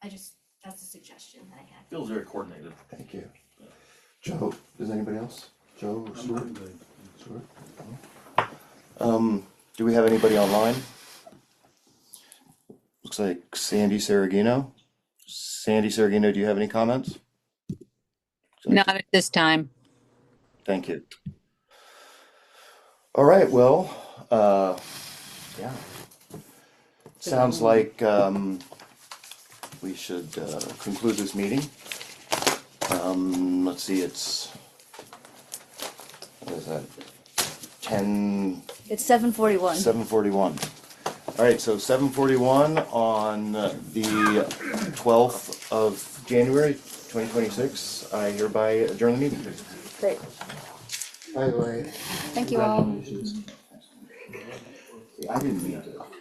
I just, that's a suggestion that I had. Feels very coordinated. Thank you. Joe, does anybody else? Joe or Stuart? Stuart? No? Do we have anybody online? Looks like Sandy Saragino. Sandy Saragino, do you have any comments? Not at this time. Thank you. All right, well, yeah. Sounds like we should conclude this meeting. Let's see, what is that? It's 7:41. 7:41. All right, so 7:41 on the 12th of January, 2026. I hereby adjourn the meeting. Great. By the way. Thank you all. I didn't mean to.